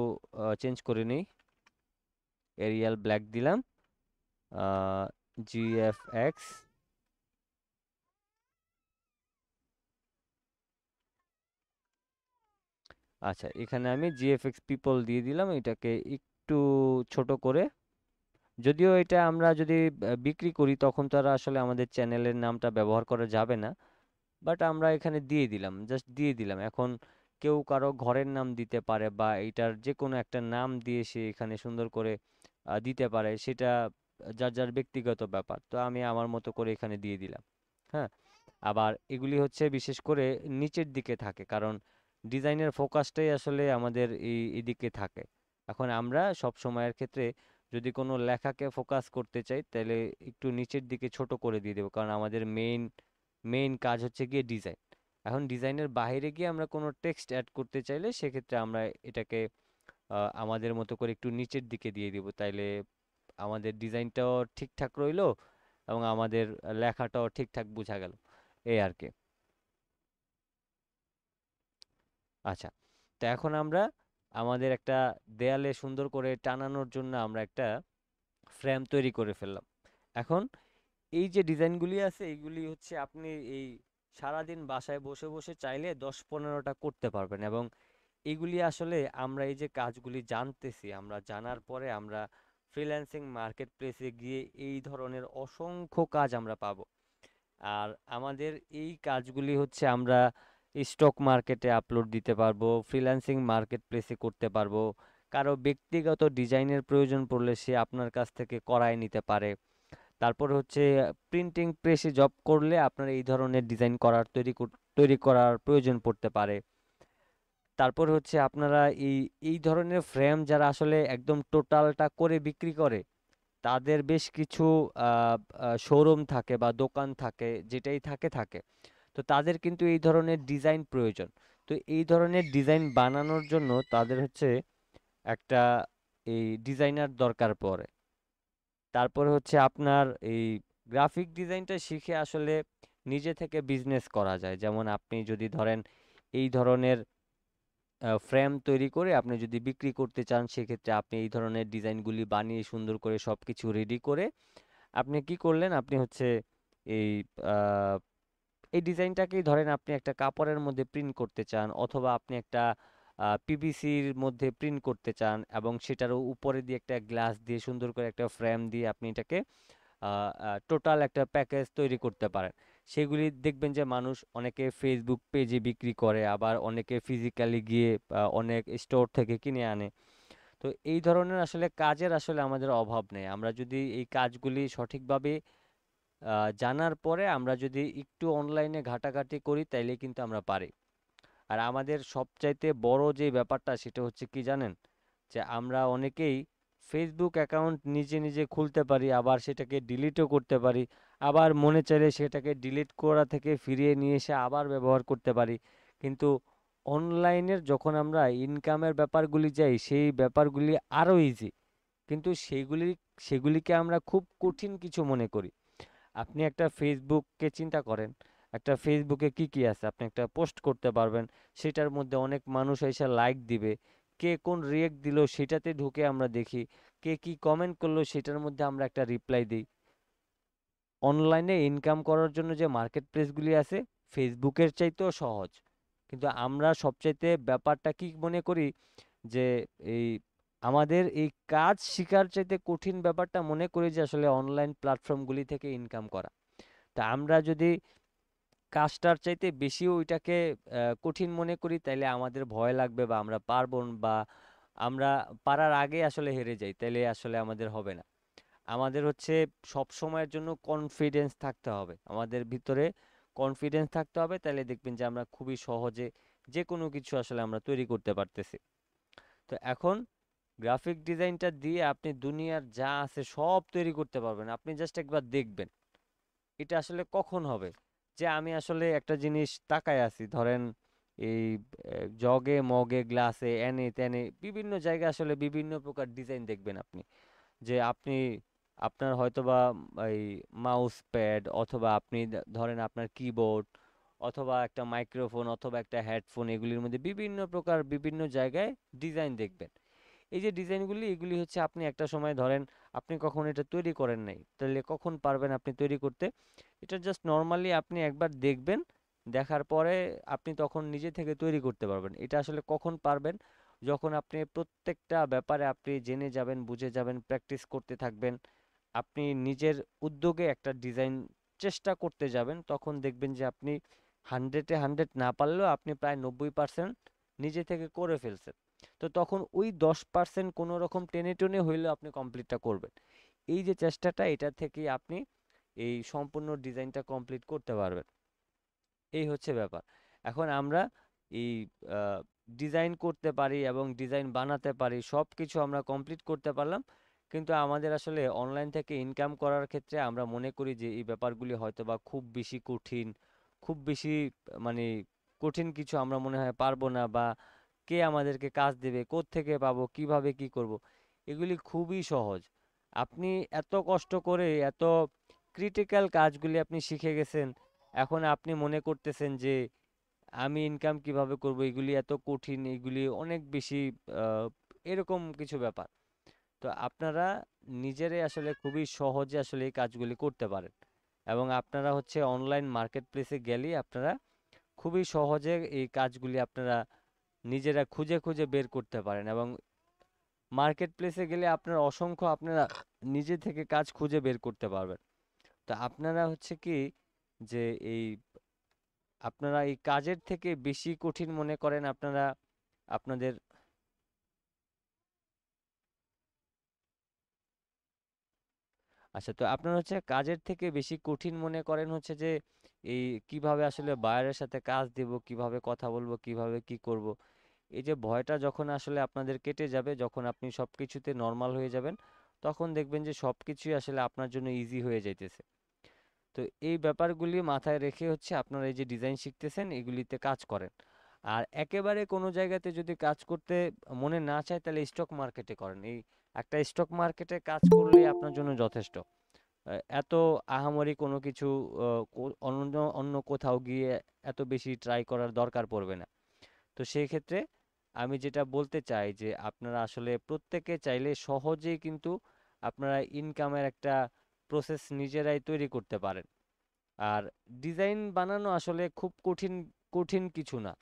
চেঞ্জ করে নিই, এরিয়াল ব্ল্যাক দিলাম, জিএফএক্স। আচ্ছা, এখানে আমি জিএফএক্স পিপল দিয়ে দিলাম, এটাকে একটু ছোট করে। যদিও এটা আমরা যদি বিক্রি করি তখন তো আর আসলে আমাদের চ্যানেলের নামটা ব্যবহার করা যাবে না, বাট আমরা এখানে দিয়ে দিলাম, জাস্ট দিয়ে দিলাম। এখন কেউ কারো ঘরের নাম দিতে পারে বা এটার যে কোনো একটা নাম দিয়ে সে এখানে সুন্দর করে দিতে পারে, সেটা যার যার ব্যক্তিগত ব্যাপার। তো আমি আমার মতো করে এখানে দিয়ে দিলাম। হ্যাঁ, আবার এগুলি হচ্ছে বিশেষ করে নিচের দিকে থাকে, কারণ ডিজাইনের ফোকাসটাই আসলে আমাদের এদিকে থাকে। এখন আমরা সব সময়ের ক্ষেত্রে যদি কোনো লেখাকে ফোকাস করতে চাই তাহলে একটু নিচের দিকে ছোট করে দিয়ে দেবো, কারণ আমাদের মেইন কাজ হচ্ছে গিয়ে ডিজাইন। এখন ডিজাইনের বাইরে গিয়ে আমরা কোনো টেক্সট অ্যাড করতে চাইলে সেক্ষেত্রে আমরা এটাকে আমাদের মতো করে একটু নিচের দিকে দিয়ে দিব, তাইলে আমাদের ডিজাইনটাও ঠিকঠাক রইলো এবং আমাদের লেখাটাও ঠিকঠাক বোঝা গেল, এই আর কি। আচ্ছা, তো এখন আমরা আমাদের একটা দেয়ালে সুন্দর করে টানানোর জন্য আমরা একটা ফ্রেম তৈরি করে ফেললাম। এখন এই যে ডিজাইনগুলি আছে এইগুলি হচ্ছে আপনি এই সারাদিন বাসায় বসে বসে চাইলে 10-15টা করতে পারবেন। এবং এগুলি আসলে আমরা এই যে কাজগুলি জানতেছি, আমরা জানার পরে আমরা ফ্রিল্যান্সিং মার্কেট প্লেসে গিয়ে এই ধরনের অসংখ্য কাজ আমরা পাবো। আর আমাদের এই কাজগুলি হচ্ছে আমরা স্টক মার্কেটে আপলোড দিতে পারবো, ফ্রিল্যান্সিং মার্কেট প্লেসে করতে পারবো। কারো ব্যক্তিগত ডিজাইনের প্রয়োজন পড়লে সে আপনার কাছ থেকে করায় নিতে পারে। তারপর হচ্ছে প্রিন্টিং প্রেসে জব করলে আপনার এই ধরনের ডিজাইন করার তৈরি করার প্রয়োজন পড়তে পারে। তারপর হচ্ছে আপনারা এই এই ধরনের ফ্রেম যারা আসলে একদম টোটালটা করে বিক্রি করে, তাদের বেশ কিছু শোরুম থাকে বা দোকান থাকে, যেটাই থাকে থাকে। তো তাদের কিন্তু এই ধরনের ডিজাইন প্রয়োজন। তো এই ধরনের ডিজাইন বানানোর জন্য তাদের হচ্ছে একটা এই ডিজাইনার দরকার পড়ে। তারপরে হচ্ছে আপনার এই গ্রাফিক ডিজাইনটা শিখে আসলে নিজে থেকে বিজনেস করা যায়। যেমন আপনি যদি ধরেন এই ধরনের ফ্রেম তৈরি করে আপনি যদি বিক্রি করতে চান, সেক্ষেত্রে আপনি এই ধরনের ডিজাইনগুলি বানিয়ে সুন্দর করে সব কিছু রেডি করে আপনি কি করলেন, আপনি হচ্ছে এই আহ, এই ডিজাইনটাকেই ধরেন আপনি একটা কাপড়ের মধ্যে প্রিন্ট করতে চান, অথবা আপনি একটা পিভিসির মধ্যে প্রিন্ট করতে চান এবং সেটার উপরে দিয়ে একটা গ্লাস দিয়ে সুন্দর করে একটা ফ্রেম দিয়ে আপনি এটাকে টোটাল একটা প্যাকেজ তৈরি করতে পারেন। সেগুলি দেখবেন যে মানুষ অনেকে ফেসবুক পেজে বিক্রি করে, আবার অনেকে ফিজিক্যালি গিয়ে অনেক স্টোর থেকে কিনে আনে। তো এই ধরনের আসলে কাজের আসলে আমাদের অভাব নেই। আমরা যদি এই কাজগুলি সঠিকভাবে জানার পরে আমরা যদি একটু অনলাইনে ঘাটাঘাটি করি, তাইলে কিন্তু আমরা পারি। আর আমাদের সবচাইতে বড় যে ব্যাপারটা সেটা হচ্ছে কি জানেন, যে আমরা অনেকেই ফেসবুক অ্যাকাউন্ট নিজে নিজে খুলতে পারি, আবার সেটাকে ডিলিটও করতে পারি, আবার মনে চাইলে সেটাকে ডিলিট করা থেকে ফিরিয়ে নিয়ে এসে আবার ব্যবহার করতে পারি। কিন্তু অনলাইনের যখন আমরা ইনকামের ব্যাপারগুলি যাই, সেই ব্যাপারগুলি আরও ইজি, কিন্তু সেগুলিকে আমরা খুব কঠিন কিছু মনে করি। আপনি একটা ফেসবুককে চিন্তা করেন, একটা ফেসবুকে কি কি আছে, আপনি একটা পোস্ট করতে পারবেন, সেটার মধ্যে অনেক মানুষ এসে লাইক দিবে, কে কোন রিয়েক্ট দিল সেটাতে ঢুকে আমরা দেখি, কে কি কমেন্ট করলো সেটার মধ্যে আমরা একটা রিপ্লাই দিই। অনলাইনে ইনকাম করার জন্য যে মার্কেট প্লেসগুলি আছে, ফেসবুকের চাইতেও সহজ। কিন্তু আমরা সবচাইতে ব্যাপারটা কি মনে করি, যে এই আমাদের এই কাজ শিকার চাইতে কঠিন ব্যাপারটা মনে করি যে আসলে অনলাইন প্ল্যাটফর্মগুলি থেকে ইনকাম করা। তা আমরা যদি কাজটার চাইতে বেশি ওইটাকে কঠিন মনে করি, তাইলে আমাদের ভয় লাগবে বা আমরা পারবো না, বা আমরা পারার আগে আসলে হেরে যাই, তাইলে আসলে আমাদের হবে না। আমাদের হচ্ছে সব সময়ের জন্য কনফিডেন্স থাকতে হবে, আমাদের ভিতরে কনফিডেন্স থাকতে হবে, তাহলে দেখবেন যে আমরা খুবই সহজে যে কোনো কিছু আসলে আমরা তৈরি করতে পারতেছি। তো এখন গ্রাফিক ডিজাইনটা দিয়ে আপনি দুনিয়ার যা আছে সব তৈরি করতে পারবেন, আপনি জাস্ট একবার দেখবেন। এটা আসলে কখন হবে, যে আমি আসলে একটা জিনিস তাকায় আছি, ধরেন এই জগে মগে গ্লাসে এনে তেনে বিভিন্ন জায়গায় আসলে বিভিন্ন প্রকার ডিজাইন দেখবেন আপনি। যে আপনি আপনার হয়তোবা এই মাউস প্যাড, অথবা আপনি ধরেন আপনার কিবোর্ড, অথবা একটা মাইক্রোফোন, অথবা একটা হেডফোন, এগুলির মধ্যে বিভিন্ন প্রকার বিভিন্ন জায়গায় ডিজাইন দেখবেন। এই যে ডিজাইনগুলি, এগুলি হচ্ছে আপনি একটা সময় ধরেন আপনি কখন এটা তৈরি করেন নাই, তাহলে কখন পারবেন আপনি তৈরি করতে? এটা জাস্ট নর্মালি আপনি একবার দেখবেন, দেখার পরে আপনি তখন নিজে থেকে তৈরি করতে পারবেন। এটা আসলে কখন পারবেন? যখন আপনি প্রত্যেকটা ব্যাপারে আপনি জেনে যাবেন, বুঝে যাবেন, প্র্যাকটিস করতে থাকবেন, আপনি নিজের উদ্যোগে একটা ডিজাইন চেষ্টা করতে যাবেন, তখন দেখবেন যে আপনি 100-এ 100 না পারলেও আপনি প্রায় 90% নিজে থেকে করে ফেলছেন। তো তখন ওই 10% কোনো রকম টেনে টুনে হইলেও আপনি কমপ্লিটটা করবেন। এই যে চেষ্টাটা, এটা থেকেই আপনি এই সম্পূর্ণ ডিজাইনটা কমপ্লিট করতে পারবেন। এই হচ্ছে ব্যাপার। এখন আমরা এই ডিজাইন করতে পারি এবং ডিজাইন বানাতে পারি, সব কিছু আমরা কমপ্লিট করতে পারলাম, কিন্তু আমাদের আসলে অনলাইন থেকে ইনকাম করার ক্ষেত্রে আমরা মনে করি যে এই ব্যাপারগুলি হয়তো বা খুব বেশি কঠিন, খুব বেশি মানে কঠিন কিছু আমরা মনে হয় পারবো না, বা কে আমাদেরকে কাজ দেবে, কোত্থেকে পাবো, কিভাবে কি করব। এগুলি খুবই সহজ। আপনি এত কষ্ট করে এত ক্রিটিক্যাল কাজগুলি আপনি শিখে গেছেন, এখন আপনি মনে করতেছেন যে আমি ইনকাম কিভাবে করব, এগুলি এত কঠিন, এগুলি অনেক বেশি আহ, এরকম কিছু ব্যাপার। তো আপনারা নিজেরাই আসলে খুবই সহজে আসলে এই কাজগুলি করতে পারেন। এবং আপনারা হচ্ছে অনলাইন মার্কেট প্লেসে গেলেই আপনারা খুবই সহজে এই কাজগুলি আপনারা নিজেরা খুঁজে খুঁজে বের করতে পারেন। এবং মার্কেট প্লেসে গেলে আপনার অসংখ্য আপনারা নিজে থেকে কাজ খুঁজে বের করতে পারবেন। তো আপনারা হচ্ছে কি যে এই আপনারা এই কাজের থেকে বেশি কঠিন মনে করেন আপনারা আপনাদের, আচ্ছা, তো আপনারা হচ্ছে কাজের থেকে বেশি কঠিন মনে করেন হচ্ছে যে এই কিভাবে আসলে বায়ারের সাথে কাজ দিব, কিভাবে কথা বলবো, কিভাবে কি করব। এই যে ভয়টা যখন আসলে আপনাদের কেটে যাবে, যখন আপনি সবকিছুতে নর্মাল হয়ে যাবেন, তখন দেখবেন যে সবকিছুই আসলে আপনার জন্য ইজি হয়ে যাইতেছে। তো এই ব্যাপারগুলি মাথায় রেখে হচ্ছে আপনারা এই যে ডিজাইন শিখতেছেন এগুলিতে কাজ করেন। আর একেবারে কোনো জায়গাতে যদি কাজ করতে মনে না চায় তাহলে স্টক মার্কেটে করেন। এই একটা স্টক মার্কেটে কাজ করলেই আপনার জন্য যথেষ্ট। এত আহামরি কোনো কিছু অন্য অন্য কোথাও গিয়ে এত বেশি ট্রাই করার দরকার পড়বে না। তো সেই ক্ষেত্রে আমি যেটা বলতে চাই যে আপনারা আসলে প্রত্যেকে চাইলে সহজেই কিন্তু আপনারা ইনকামের একটা প্রসেস নিজেরাই তৈরি করতে পারেন। আর ডিজাইন বানানো আসলে খুব কঠিন কঠিন কিছু না।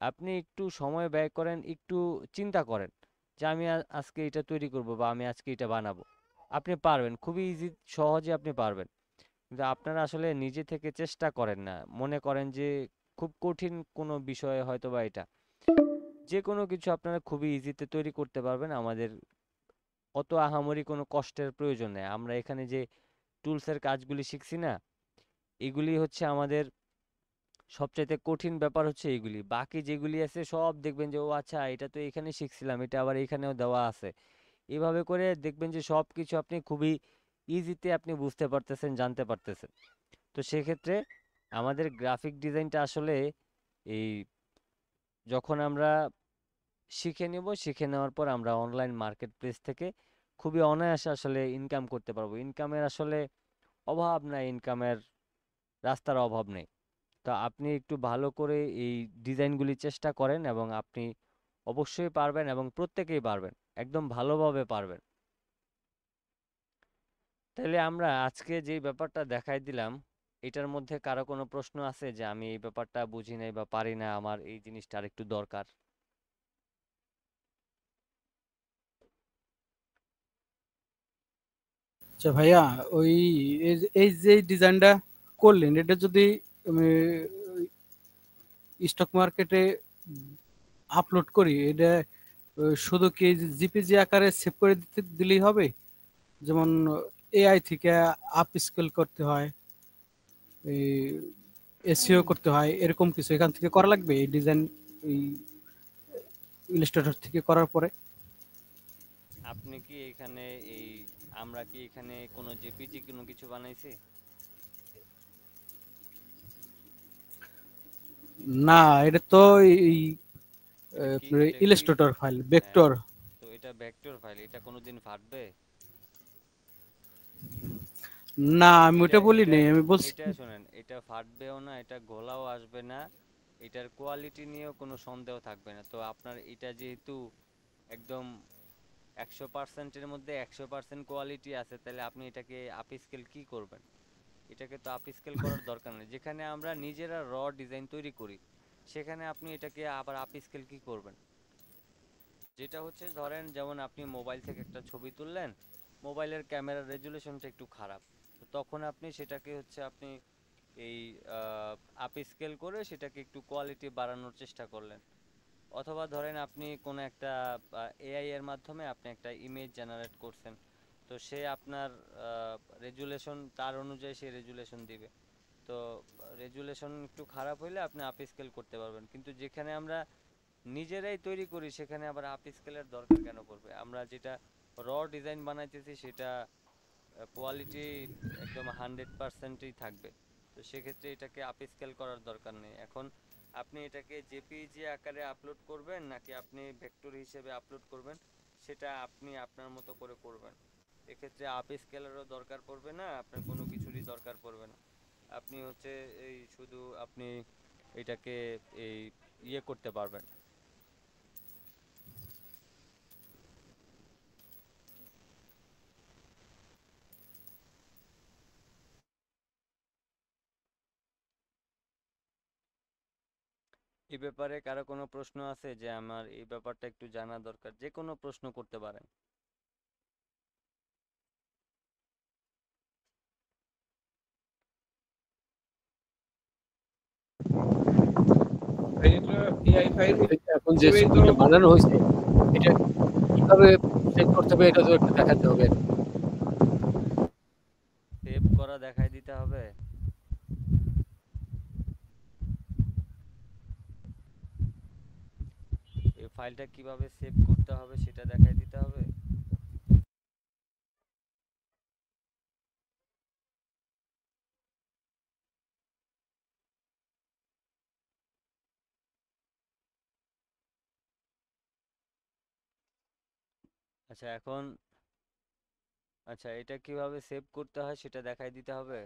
আপনি একটু সময় ব্যয় করেন, একটু চিন্তা করেন যে আমি আজকে এটা তৈরি করব বা আমি আজকে এটা বানাবো। আপনি পারবেন, খুবই ইজি, সহজে আপনি পারবেন। কিন্তু আপনারা আসলে নিজে থেকে চেষ্টা করেন না, মনে করেন যে খুব কঠিন কোনো বিষয় হয়তো বা এটা। যে কোনো কিছু আপনারা খুবই ইজিতে তৈরি করতে পারবেন। আমাদের অত আহামরি কোনো কষ্টের প্রয়োজন নেই। আমরা এখানে যে টুলসের কাজগুলি শিখছি না, এগুলি হচ্ছে আমাদের সবচাইতে কঠিন ব্যাপার হচ্ছে এইগুলি। বাকি যেগুলি আছে সব দেখবেন যে ও আচ্ছা এটা তো এখানে শিখছিলাম, এটা আবার এখানেও দেওয়া আছে। এভাবে করে দেখবেন যে সব কিছু আপনি খুবই ইজিতে আপনি বুঝতে পারতেছেন, জানতে পারতেছেন। তো সেক্ষেত্রে আমাদের গ্রাফিক ডিজাইনটা আসলে এই যখন আমরা শিখে নেব, শিখে নেওয়ার পর আমরা অনলাইন মার্কেট প্লেস থেকে খুবই অনায়াসে আসলে ইনকাম করতে পারবো। ইনকামের আসলে অভাব নাই, ইনকামের রাস্তার অভাব নেই। তো আপনি একটু ভালো করে এই ডিজাইনগুলি চেষ্টা করেন এবং আপনি অবশ্যই পারবেন এবং প্রত্যেকেই পারবেন, একদম ভালোভাবে পারবেন। তাহলে আমরা আজকে যে ব্যাপারটা দেখাই দিলাম, এটার মধ্যে কারো কোনো প্রশ্ন আছে যে আমি এই ব্যাপারটা বুঝি নাই বা পারি না, আমার এই জিনিসটা আরেকটু দরকার? আচ্ছা ভাইয়া, ওই এই যে ডিজাইনটা করলেন, এটা যদি স্টক মার্কেটে আপলোড করি, এটা শুধু কি জিপিজি আকারে সেভ করে দিলেই হবে? যেমন এআই থেকে আপ স্কেল করতে হয়, এসইও করতে হয়, এরকম কিছু এখান থেকে করা লাগবে এই ডিজাইন, এই ইলাস্ট্রেটর থেকে করার পরে? আপনি কি এখানে এই আমরা কি এখানে কোনো জেপিজি কোনো কিছু বানাইছি? না, এটা তো এই কি এটা কি? ইলাস্ট্রেটর ফাইল, হ্যাঁ, ভেক্টর। তো এটা ভেক্টর ফাইল, এটা কোনোদিন ফাটবে? না, আমি এটা ওটা বলি এটা নাই, আমি বলছি এটা কি, শোনেন, এটা ফাটবেও না, এটা গলাও আসবে না, এটার কোয়ালিটি নিয়েও কোনো সন্দেহ থাকবে না। তো আপনার এটা যেহেতু একদম 100%-এর মধ্যে 100% কোয়ালিটি আছে, তাহলে আপনি এটাকে আপস্কেল কি করবেন? এটাকে তো আপস্কেল করার দরকার নেই। যেখানে আমরা নিজেরা ডিজাইন তৈরি করি, সেখানে আপনি এটাকে আবার আপস্কেল কি করবেন? যেটা হচ্ছে ধরেন যেমন আপনি মোবাইল থেকে একটা ছবি তুললেন, মোবাইলের ক্যামেরার রেজুলেশনটা একটু খারাপ, তো তখন আপনি সেটাকে হচ্ছে আপনি এই আপস্কেল করে সেটাকে একটু কোয়ালিটি বাড়ানোর চেষ্টা করলেন। অথবা ধরেন আপনি কোনো একটা এআই এর মাধ্যমে আপনি একটা ইমেজ জেনারেট করছেন, তো সে আপনার রেজুলেশন তার অনুযায়ী সে রেজুলেশন দিবে। তো রেজুলেশন একটু খারাপ হইলে আপনি আপস্কেল করতে পারবেন। কিন্তু যেখানে আমরা নিজেরাই তৈরি করি সেখানে আবার আপস্কেলের দরকার কেন পড়বে? আমরা যেটা ডিজাইন বানাইতেছি সেটা কোয়ালিটি একদম 100%ই থাকবে। তো সেক্ষেত্রে এটাকে আপস্কেল করার দরকার নেই। এখন আপনি এটাকে জেপিইজি আকারে আপলোড করবেন নাকি আপনি ভেক্টর হিসেবে আপলোড করবেন, সেটা আপনি আপনার মতো করে করবেন। এক্ষেত্রে আপস্কেলেরও দরকার পড়বে না, আপনার কোনো কিছুরই দরকার পড়বে না। আপনি হচ্ছে এই শুধু আপনি এটাকে এই ইয়ে করতে পারবেন। এই ব্যাপারে কারো কোনো প্রশ্ন আছে যে আমার এই ব্যাপারটা একটু জানা দরকার, যে কোনো প্রশ্ন করতে পারেন। ভাই এটা এআই ফাইল এখন যে হিসেবেই তো ছবিটা বানানো হয়েছে এটা কিভাবে সেভ করতে হবে এটা তো একটু দেখাতে হবে। সেভ করা দেখাই দিতে হবে। এই ফাইলটা কিভাবে সেভ করতে হবে সেটা দেখাই দিতে হবে। আচ্ছা এখন, আচ্ছা এটা কিভাবে সেভ করতে হয় সেটা দেখাই দিতে হবে।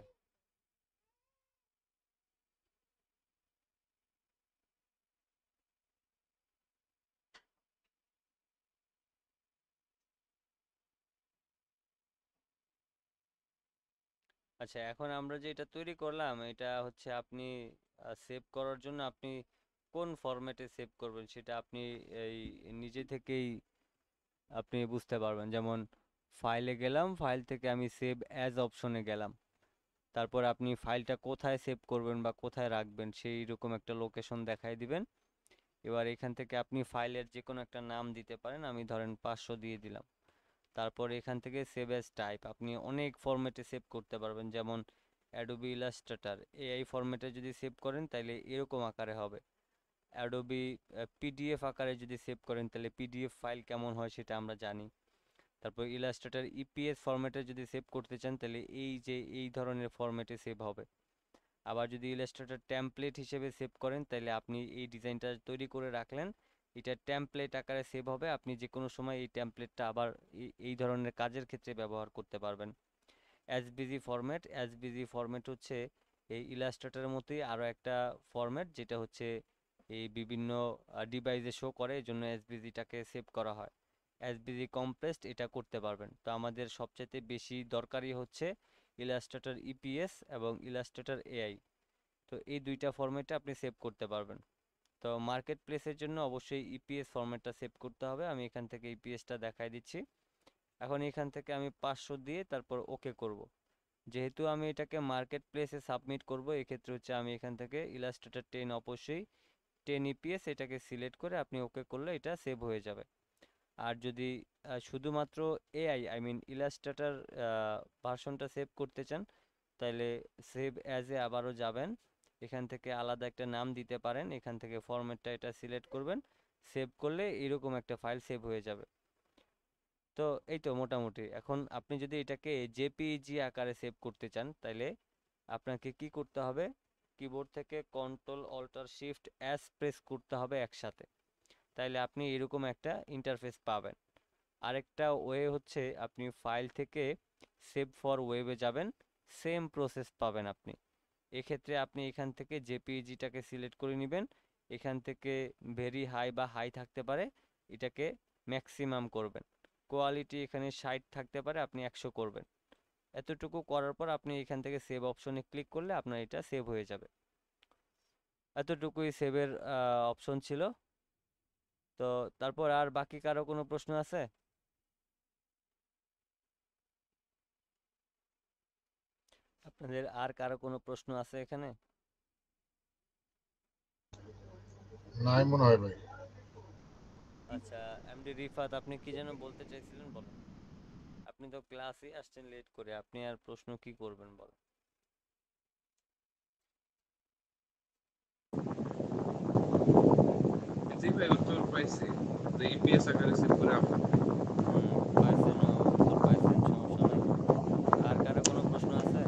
আচ্ছা এখন আমরা যে এটা তৈরি করলাম, এটা হচ্ছে আপনি সেভ করার জন্য আপনি কোন ফরম্যাটে সেভ করবেন সেটা আপনি এই নিজে থেকেই আপনি বুঝতে পারবেন। যেমন ফাইলে গেলাম, ফাইল থেকে আমি সেভ অ্যাজ অপশনে গেলাম, তারপর আপনি ফাইলটা কোথায় সেভ করবেন বা কোথায় রাখবেন সেই রকম একটা লোকেশন দেখাই দিবেন। এবার এখান থেকে আপনি ফাইলের যে কোনো একটা নাম দিতে পারেন, আমি ধরেন 500 দিয়ে দিলাম। তারপর এখান থেকে সেভ অ্যাজ টাইপ আপনি অনেক ফরম্যাটে সেভ করতে পারবেন, যেমন অ্যাডোবি ইলাস্ট্রেটর এআই ফরম্যাটে যদি সেভ করেন তাহলে এরকম আকারে হবে। অ্যাডোবি পিডিএফ আকারে যদি সেভ করেন তাহলে পিডিএফ ফাইল কেমন হয় সেটা আমরা জানি। তারপর ইলাস্ট্রেটর ইপিএস ফরম্যাটে যদি সেভ করতে চান তাহলে এই যে এই ধরনের ফরম্যাটে সেভ হবে। আবার যদি ইলাস্ট্রেটর টেমপ্লেট হিসেবে সেভ করেন তাহলে আপনি এই ডিজাইনটা তৈরি করে রাখলেন, এটা টেমপ্লেট আকারে সেভ হবে, আপনি যে কোনো সময় এই টেমপ্লেটটা আবার এই ধরনের কাজের ক্ষেত্রে ব্যবহার করতে পারবেন। এসবিজি ফরম্যাট, এসবিজি ফরম্যাট হচ্ছে এই ইলাস্ট্রেটরের মতোই আরও একটা ফরম্যাট, যেটা হচ্ছে এই বিভিন্ন ডিভাইসে শো করে, এই জন্য এসবিজিটাকে সেভ করা হয়। এসবিজি কম্প্রেসড এটা করতে পারবেন। তো আমাদের সবচাইতে বেশি দরকারি হচ্ছে ইলাস্ট্রেটর ইপিএস এবং ইলাস্ট্রেটর এআই। তো এই দুইটা ফরম্যাটে আপনি সেভ করতে পারবেন। তো মার্কেট প্লেসের জন্য অবশ্যই ইপিএস ফরম্যাটটা সেভ করতে হবে। আমি এখান থেকে ইপিএসটা দেখাই দিচ্ছি। এখন এখান থেকে আমি 500 দিয়ে তারপর ওকে করব। যেহেতু আমি এটাকে মার্কেট প্লেসে সাবমিট করব, এক্ষেত্রে হচ্ছে আমি এখান থেকে ইলাস্ট্রেটর 10 অবশ্যই 10 ইপিএস এটাকে সিলেক্ট করে আপনি ওকে করলে এটা সেভ হয়ে যাবে। আর যদি শুধুমাত্র এআই আই মিন ইলাস্ট্রেটর ভার্সনটা সেভ করতে চান তাহলে সেভ অ্যাজ এ আবারও যাবেন, এখান থেকে আলাদা একটা নাম দিতে পারেন, এখান থেকে ফরম্যাটটা এটা সিলেক্ট করবেন, সেভ করলে এরকম একটা ফাইল সেভ হয়ে যাবে। তো এই তো মোটামুটি। এখন আপনি যদি এটাকে জেপিইজি আকারে সেভ করতে চান তাহলে আপনাকে কি করতে হবে, কিবোর্ড থেকে control alter shift S press করতে হবে একসাথে, তাইলে আপনি এরকম একটা ইন্টারফেস পাবেন। আরেকটা ওয়ে হচ্ছে আপনি ফাইল থেকে সেভ ফর ওয়েবে যাবেন, সেম প্রসেস পাবেন আপনি। এক্ষেত্রে আপনি এখান থেকে জেপিইজিটাকে সিলেক্ট করে নেবেন, এখান থেকে ভেরি হাই বা হাই থাকতে পারে, এটাকে ম্যাক্সিমাম করবেন। কোয়ালিটি এখানে 60 থাকতে পারে, আপনি 100 করবেন। এতটুকু করার পর আপনি এখান থেকে সেভ অপশনে ক্লিক করলে আপনার এটা সেভ হয়ে যাবে। এতটুকুই সেভের অপশন ছিল। তো তারপর আর বাকি কারো কোনো প্রশ্ন আছে? আপনাদের আর কারো কোনো প্রশ্ন আছে এখানে? নাই মনে হয় ভাই। আচ্ছা, এমডি রিফাত আপনি কি যেন বলতে চাইছিলেন, বলেন। আপনি তো ক্লাসে আসছেন লেট করে, আপনি আর প্রশ্ন কি করবেন বলেন। জি ভাই উত্তর পাইছি, যে ইপিএস আকারে সেভ করে আপলোড। পাইছেন, উত্তর পাইছেন, সমস্যা নাই। আর কারো কোনো প্রশ্ন আছে?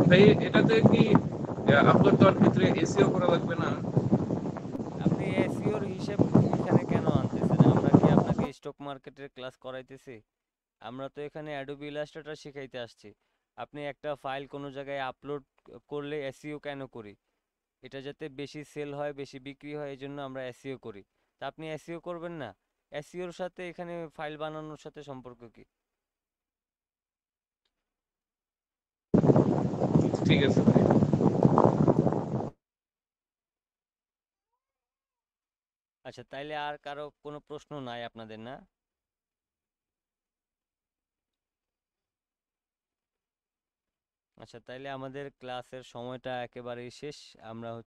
ভাই এটাতে কি আপলোড দেওয়ার ক্ষেত্রে এসিও করা লাগবে না? আপনি এসইওর হিসেব এখানে কেন আনতেছেন? আমরা কি আপনাকে স্টক মার্কেটের ক্লাস করাইতেছি? আমরা তো এখানে অ্যাডোবি ইলাস্ট্রেটর শিখাইতে আসছি। আপনি একটা ফাইল কোনো জায়গায় আপলোড করলে এসইও কেন করি? এটা যাতে বেশি সেল হয়, বেশি বিক্রি হয়, এই জন্য আমরা এসইও করি। তা আপনি এসইও করবেন না? এসইওর সাথে এখানে ফাইল বানানোর সাথে সম্পর্ক কি? ঠিক আছে ভাই। আচ্ছা, তাইলে আর কারো কোনো প্রশ্ন নাই আপনাদের, না? আচ্ছা, তাইলে আমাদের ক্লাসের সময়টা একেবারেই শেষ। আমরা